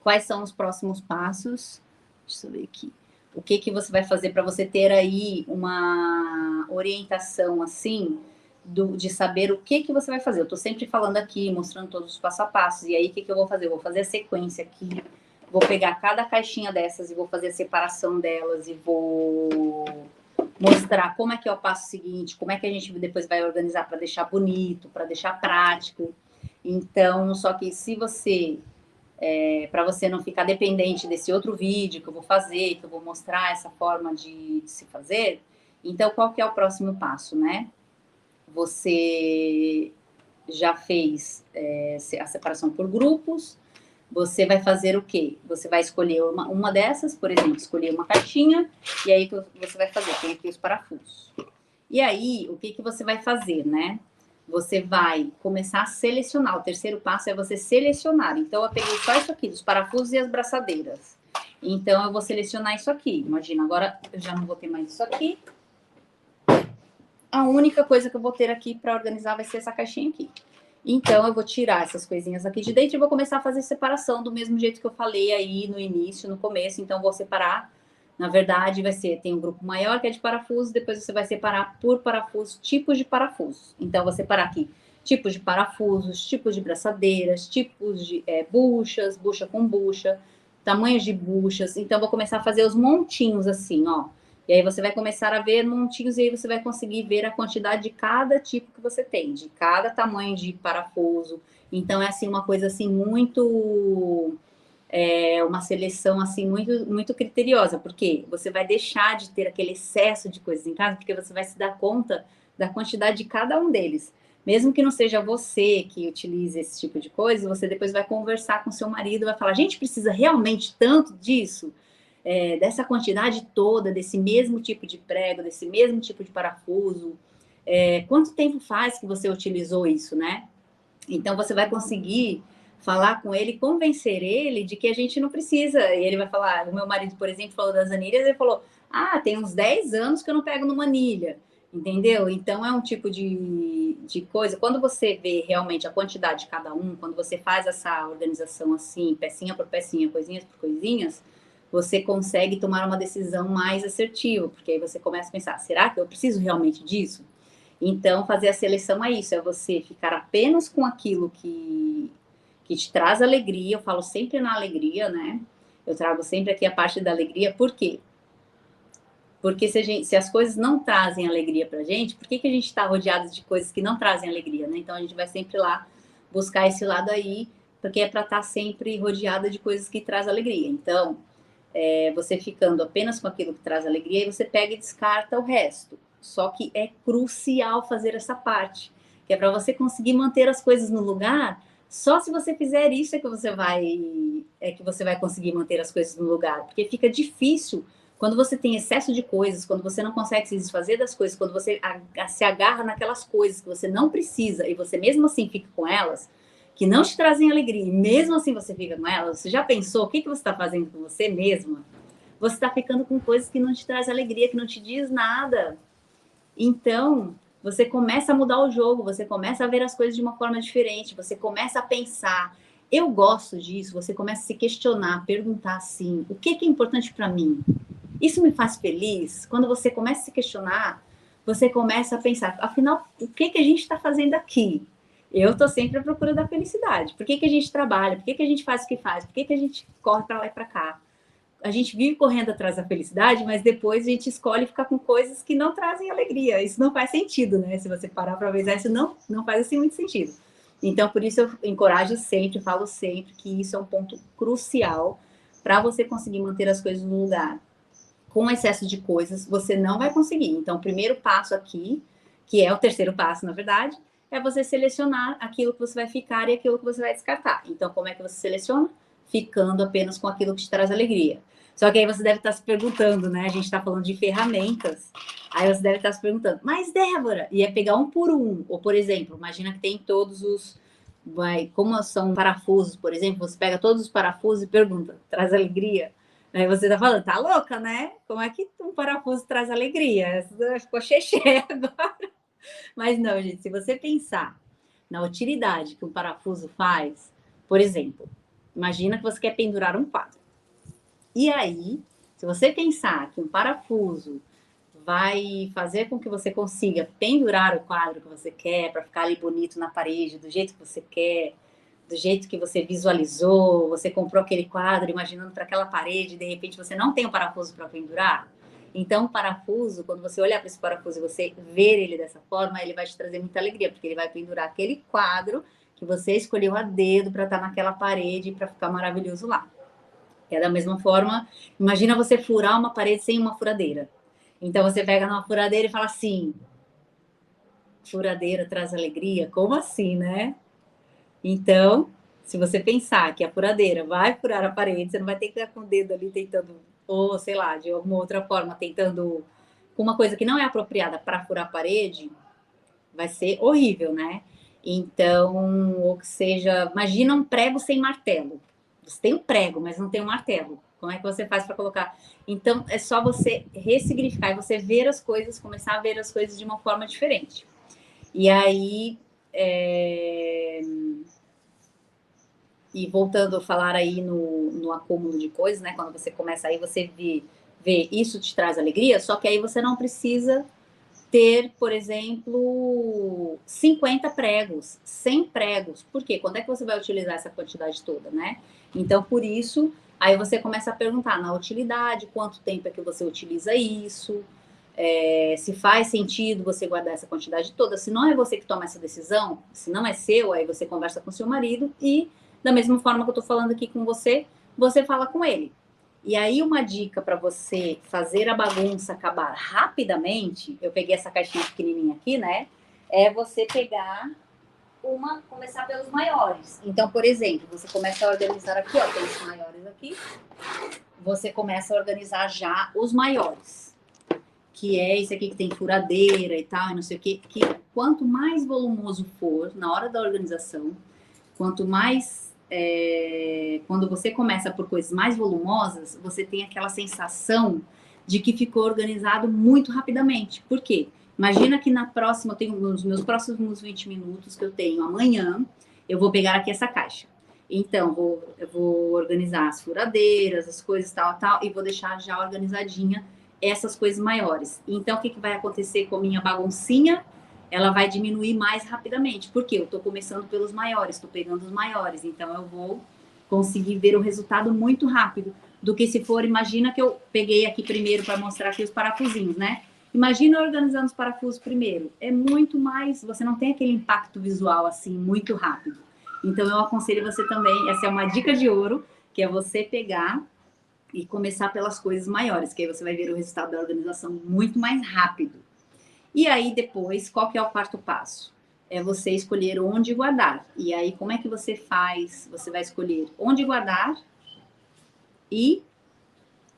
Quais são os próximos passos? Deixa eu ver aqui. O que você vai fazer para você ter aí uma orientação assim de saber o que você vai fazer. Eu estou sempre falando aqui, mostrando todos os passo a passos. E aí, o que eu vou fazer? Eu vou fazer a sequência aqui. Vou pegar cada caixinha dessas e vou fazer a separação delas e vou mostrar como é que é o passo seguinte, como é que a gente depois vai organizar para deixar bonito, para deixar prático. Então, só que se você... para você não ficar dependente desse outro vídeo que eu vou fazer, que eu vou mostrar essa forma de se fazer, então qual que é o próximo passo, né? Você já fez a separação por grupos, você vai fazer o quê? Você vai escolher uma dessas, por exemplo, escolher uma caixinha, e aí você vai fazer, tem aqui os parafusos. E aí, o que você vai fazer, né? Você vai começar a selecionar. O terceiro passo é você selecionar. Então, eu peguei só isso aqui, dos parafusos e as braçadeiras. Então, eu vou selecionar isso aqui. Imagina, agora eu já não vou ter mais isso aqui. A única coisa que eu vou ter aqui para organizar vai ser essa caixinha aqui. Então, eu vou tirar essas coisinhas aqui de dentro e vou começar a fazer separação do mesmo jeito que eu falei aí no início, no começo. Então, vou separar. Na verdade, tem um grupo maior que é de parafusos, depois você vai separar por parafuso, tipos de parafusos. Então, vou separar aqui tipos de parafusos, tipos de braçadeiras, tipos de buchas, bucha com bucha, tamanhos de buchas. Então, vou começar a fazer os montinhos assim, ó. E aí você vai começar a ver montinhos e aí você vai conseguir ver a quantidade de cada tipo que você tem, de cada tamanho de parafuso. Então, é assim, uma coisa assim muito... uma seleção assim muito, muito criteriosa, porque você vai deixar de ter aquele excesso de coisas em casa, porque você vai se dar conta da quantidade de cada um deles. Mesmo que não seja você que utilize esse tipo de coisa, você depois vai conversar com seu marido, vai falar, a gente precisa realmente tanto disso? Dessa quantidade toda, desse mesmo tipo de prego, desse mesmo tipo de parafuso, quanto tempo faz que você utilizou isso, né? Então, você vai conseguir falar com ele, convencer ele de que a gente não precisa. E ele vai falar, o meu marido, por exemplo, falou das anilhas, ele falou, tem uns 10 anos que eu não pego numa anilha, entendeu? Então, é um tipo de coisa. Quando você vê realmente a quantidade de cada um, quando você faz essa organização assim, pecinha por pecinha, coisinhas por coisinhas, você consegue tomar uma decisão mais assertiva, porque aí você começa a pensar, será que eu preciso realmente disso? Então, fazer a seleção é isso, é você ficar apenas com aquilo que te traz alegria. Eu falo sempre na alegria, né? Eu trago sempre aqui a parte da alegria. Por quê? Porque se as coisas não trazem alegria pra gente, por que a gente está rodeado de coisas que não trazem alegria, né? Então, a gente vai sempre lá buscar esse lado aí, porque é para estar sempre rodeada de coisas que trazem alegria. Então, você ficando apenas com aquilo que traz alegria, aí você pega e descarta o resto. Só que é crucial fazer essa parte, que é para você conseguir manter as coisas no lugar. Só se você fizer isso que você vai conseguir manter as coisas no lugar, porque fica difícil quando você tem excesso de coisas, quando você não consegue se desfazer das coisas, quando você se agarra naquelas coisas que você não precisa e você mesmo assim fica com elas, que não te trazem alegria, e mesmo assim você fica com elas. Você já pensou o que você está fazendo com você mesma? Você está ficando com coisas que não te trazem alegria, que não te diz nada. Então, você começa a mudar o jogo, você começa a ver as coisas de uma forma diferente, você começa a pensar, eu gosto disso, você começa a se questionar, perguntar assim, o que é importante para mim? Isso me faz feliz? Quando você começa a se questionar, você começa a pensar, afinal, o que a gente está fazendo aqui? Eu estou sempre à procura da felicidade. Por que a gente trabalha? Por que a gente faz o que faz? Por que a gente corre para lá e para cá? a gente vive correndo atrás da felicidade, mas depois a gente escolhe ficar com coisas que não trazem alegria. Isso não faz sentido, né? Se você parar para pensar, isso não faz assim muito sentido. Então, por isso eu encorajo sempre, falo sempre que isso é um ponto crucial para você conseguir manter as coisas no lugar. Com excesso de coisas, você não vai conseguir. Então, o primeiro passo aqui, que é o terceiro passo, na verdade, é você selecionar aquilo que você vai ficar e aquilo que você vai descartar. Então, como é que você seleciona? Ficando apenas com aquilo que te traz alegria. Só que aí você deve estar se perguntando, né? A gente está falando de ferramentas. Aí você deve estar se perguntando, mas Débora, e é pegar um por um. Ou, por exemplo, imagina que tem todos os. Como são parafusos, por exemplo, você pega todos os parafusos e pergunta, traz alegria? Aí você tá falando, tá louca, né? Como é que um parafuso traz alegria? Ficou xexé agora. Mas não, gente, se você pensar na utilidade que um parafuso faz, por exemplo, imagina que você quer pendurar um quadro. E aí, se você pensar que um parafuso vai fazer com que você consiga pendurar o quadro que você quer, para ficar ali bonito na parede, do jeito que você quer, do jeito que você visualizou, você comprou aquele quadro imaginando para aquela parede, e de repente você não tem um parafuso para pendurar. Então, o parafuso, quando você olhar para esse parafuso e você ver ele dessa forma, ele vai te trazer muita alegria, porque ele vai pendurar aquele quadro que você escolheu a dedo para estar naquela parede, para ficar maravilhoso lá. É da mesma forma, imagina você furar uma parede sem uma furadeira. Então, você pega numa furadeira e fala assim, furadeira traz alegria? Como assim, né? Então, se você pensar que a furadeira vai furar a parede, você não vai ter que ficar com o dedo ali tentando, ou sei lá, de alguma outra forma, tentando com uma coisa que não é apropriada para furar a parede, vai ser horrível, né? Então, ou que seja, imagina um prego sem martelo. Você tem um prego, mas não tem um martelo. Como é que você faz para colocar? Então, é só você ressignificar e você ver as coisas, começar a ver as coisas de uma forma diferente. E aí, e voltando a falar aí no acúmulo de coisas, né? Quando você começa aí, você vê isso te traz alegria, só que aí você não precisa ter, por exemplo, 50 pregos, 100 pregos. Por quê? Quando é que você vai utilizar essa quantidade toda, né? Então, por isso, aí você começa a perguntar na utilidade, quanto tempo é que você utiliza isso, se faz sentido você guardar essa quantidade toda. Se não é você que toma essa decisão, se não é seu, aí você conversa com seu marido e, da mesma forma que eu tô falando aqui com você, você fala com ele. E aí, uma dica para você fazer a bagunça acabar rapidamente, eu peguei essa caixinha pequenininha aqui, né? É você pegar começar pelos maiores. Então, por exemplo, você começa a organizar aqui, ó, tem os maiores aqui. Você começa a organizar já os maiores, que é esse aqui que tem furadeira e tal, e não sei o quê, que quanto mais volumoso for na hora da organização, quanto mais quando você começa por coisas mais volumosas, você tem aquela sensação de que ficou organizado muito rapidamente. Por quê? Imagina que na próxima, eu tenho nos meus próximos 20 minutos que eu tenho amanhã, eu vou pegar aqui essa caixa. Então, eu vou organizar as furadeiras, as coisas tal, e vou deixar já organizadinha essas coisas maiores. Então, o que vai acontecer com a minha baguncinha? Ela vai diminuir mais rapidamente. Por quê? Eu estou começando pelos maiores, estou pegando os maiores. Então, eu vou conseguir ver o resultado muito rápido. Do que se for, imagina que eu peguei aqui primeiro para mostrar aqui os parafusinhos, né? Imagina organizando os parafusos primeiro. É muito mais, você não tem aquele impacto visual assim, muito rápido. Então, eu aconselho você também, essa é uma dica de ouro, que é você pegar e começar pelas coisas maiores, que aí você vai ver o resultado da organização muito mais rápido. E aí, depois, qual que é o quarto passo? É você escolher onde guardar. E aí, como é que você faz? Você vai escolher onde guardar e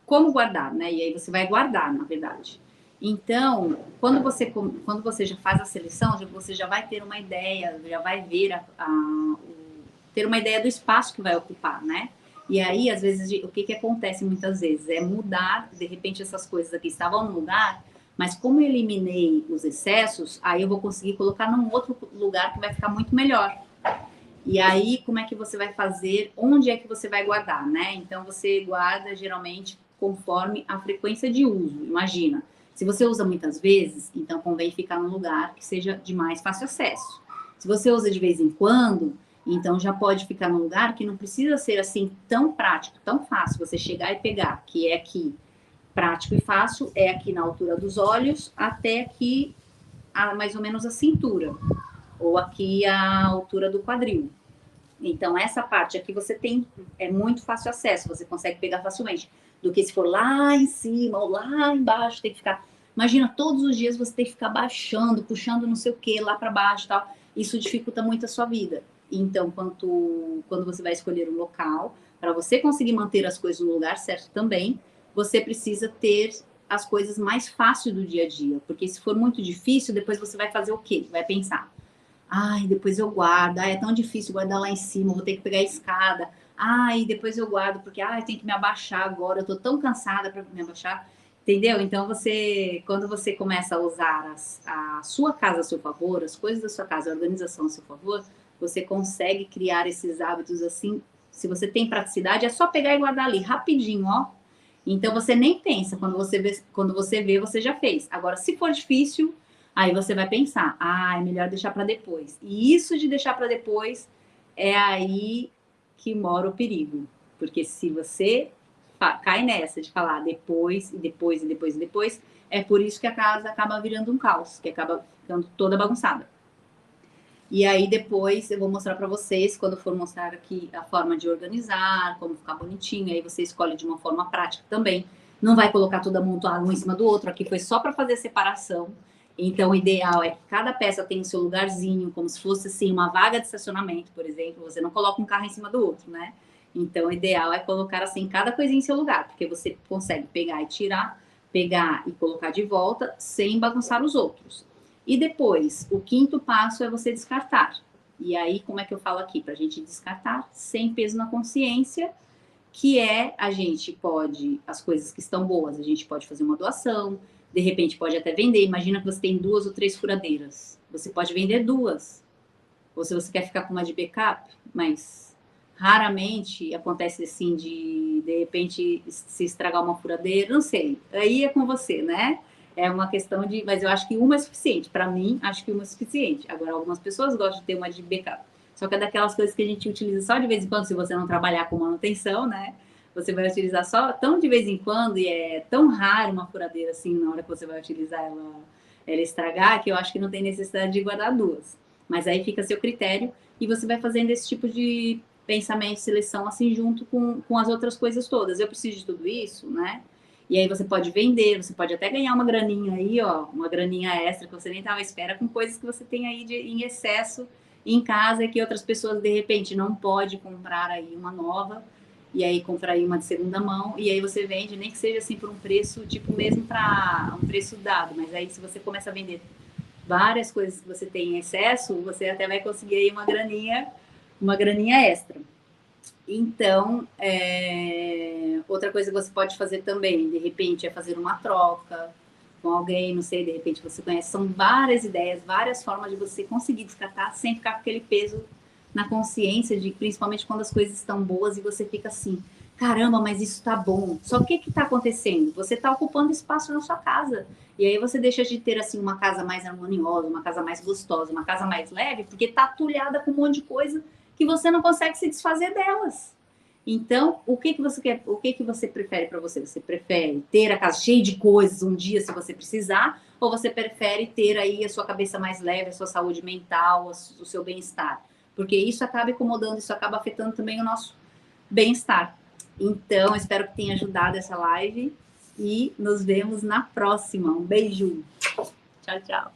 como guardar, né? E aí você vai guardar, na verdade. Então, quando você já faz a seleção, você já vai ter uma ideia, já vai ver ter uma ideia do espaço que vai ocupar, né? E aí, às vezes, o que acontece muitas vezes? É mudar, de repente, essas coisas aqui estavam no lugar, mas como eu eliminei os excessos, aí eu vou conseguir colocar num outro lugar que vai ficar muito melhor. E aí, como é que você vai fazer? Onde é que você vai guardar, né? Então, você guarda, geralmente, conforme a frequência de uso. Imagina, se você usa muitas vezes, então convém ficar num lugar que seja de mais fácil acesso. Se você usa de vez em quando, Então, já pode ficar num lugar que não precisa ser assim tão prático, tão fácil, você chegar e pegar, que é aqui, prático e fácil, é aqui na altura dos olhos, até aqui, mais ou menos a cintura, ou aqui a altura do quadril. Então, essa parte aqui você tem, é muito fácil acesso, você consegue pegar facilmente, do que se for lá em cima ou lá embaixo, tem que ficar. Imagina, todos os dias você tem que ficar baixando, puxando não sei o que, lá para baixo e tal. Isso dificulta muito a sua vida. Então, quando você vai escolher um local, para você conseguir manter as coisas no lugar certo também, você precisa ter as coisas mais fáceis do dia a dia. Porque se for muito difícil, depois você vai fazer o quê? Vai pensar, ai, depois eu guardo. Ai, é tão difícil guardar lá em cima, vou ter que pegar a escada. Ai, depois eu guardo, porque ai, tem que me abaixar agora, eu tô tão cansada para me abaixar. Entendeu? Então, quando você começa a usar a sua casa a seu favor, as coisas da sua casa, a organização a seu favor, você consegue criar esses hábitos assim. Se você tem praticidade, é só pegar e guardar ali, rapidinho, ó. Então, você nem pensa, quando você vê, você já fez. Agora, se for difícil, aí você vai pensar, é melhor deixar para depois. E isso de deixar para depois é aí que mora o perigo. Porque se você cai nessa de falar depois, e depois, e depois, e depois, é por isso que a casa acaba virando um caos, que acaba ficando toda bagunçada. E aí depois eu vou mostrar para vocês, quando for mostrar aqui a forma de organizar, como ficar bonitinho, aí você escolhe de uma forma prática também. Não vai colocar tudo amontoado um em cima do outro, aqui foi só para fazer a separação. Então o ideal é que cada peça tenha o seu lugarzinho, como se fosse assim uma vaga de estacionamento, por exemplo. Você não coloca um carro em cima do outro, né? Então o ideal é colocar assim cada coisinha em seu lugar, porque você consegue pegar e tirar, pegar e colocar de volta sem bagunçar os outros. E depois, o quinto passo é você descartar. E aí, como é que eu falo aqui? Para a gente descartar sem peso na consciência, que é a gente pode, as coisas que estão boas, a gente pode fazer uma doação, de repente pode até vender. Imagina que você tem 2 ou 3 furadeiras. Você pode vender 2. Ou se você quer ficar com uma de backup, mas raramente acontece assim de repente se estragar uma furadeira, não sei. Aí é com você, né? É uma questão de, mas eu acho que uma é suficiente. Para mim, acho que uma é suficiente. Agora, algumas pessoas gostam de ter uma de backup. Só que é daquelas coisas que a gente utiliza só de vez em quando, se você não trabalhar com manutenção, né? Você vai utilizar só tão de vez em quando e é tão raro uma furadeira assim na hora que você vai utilizar ela estragar, que eu acho que não tem necessidade de guardar 2. Mas aí fica a seu critério e você vai fazendo esse tipo de pensamento, seleção assim junto com as outras coisas todas. Eu preciso de tudo isso, né? E aí você pode vender, você pode até ganhar uma graninha aí, ó, uma graninha extra que você nem estava à espera, com coisas que você tem aí em excesso em casa e que outras pessoas, de repente, não pode comprar aí uma nova, e aí comprar aí uma de segunda mão, e aí você vende, nem que seja assim por um preço, tipo mesmo para um preço dado, mas aí se você começa a vender várias coisas que você tem em excesso, você até vai conseguir aí uma graninha extra. Então, outra coisa que você pode fazer também, de repente, é fazer uma troca com alguém, não sei, de repente você conhece. São várias ideias, várias formas de você conseguir descartar sem ficar com aquele peso na consciência, de principalmente quando as coisas estão boas e você fica assim, caramba, mas isso tá bom. Só que o que está acontecendo? Você está ocupando espaço na sua casa. E aí você deixa de ter assim uma casa mais harmoniosa, uma casa mais gostosa, uma casa mais leve, porque está atulhada com um monte de coisa que você não consegue se desfazer delas. Então, o que você quer? O que você prefere para você? Você prefere ter a casa cheia de coisas um dia se você precisar, ou você prefere ter aí a sua cabeça mais leve, a sua saúde mental, o seu bem-estar? Porque isso acaba incomodando, isso acaba afetando também o nosso bem-estar. Então, espero que tenha ajudado essa live e nos vemos na próxima. Um beijo. Tchau, tchau.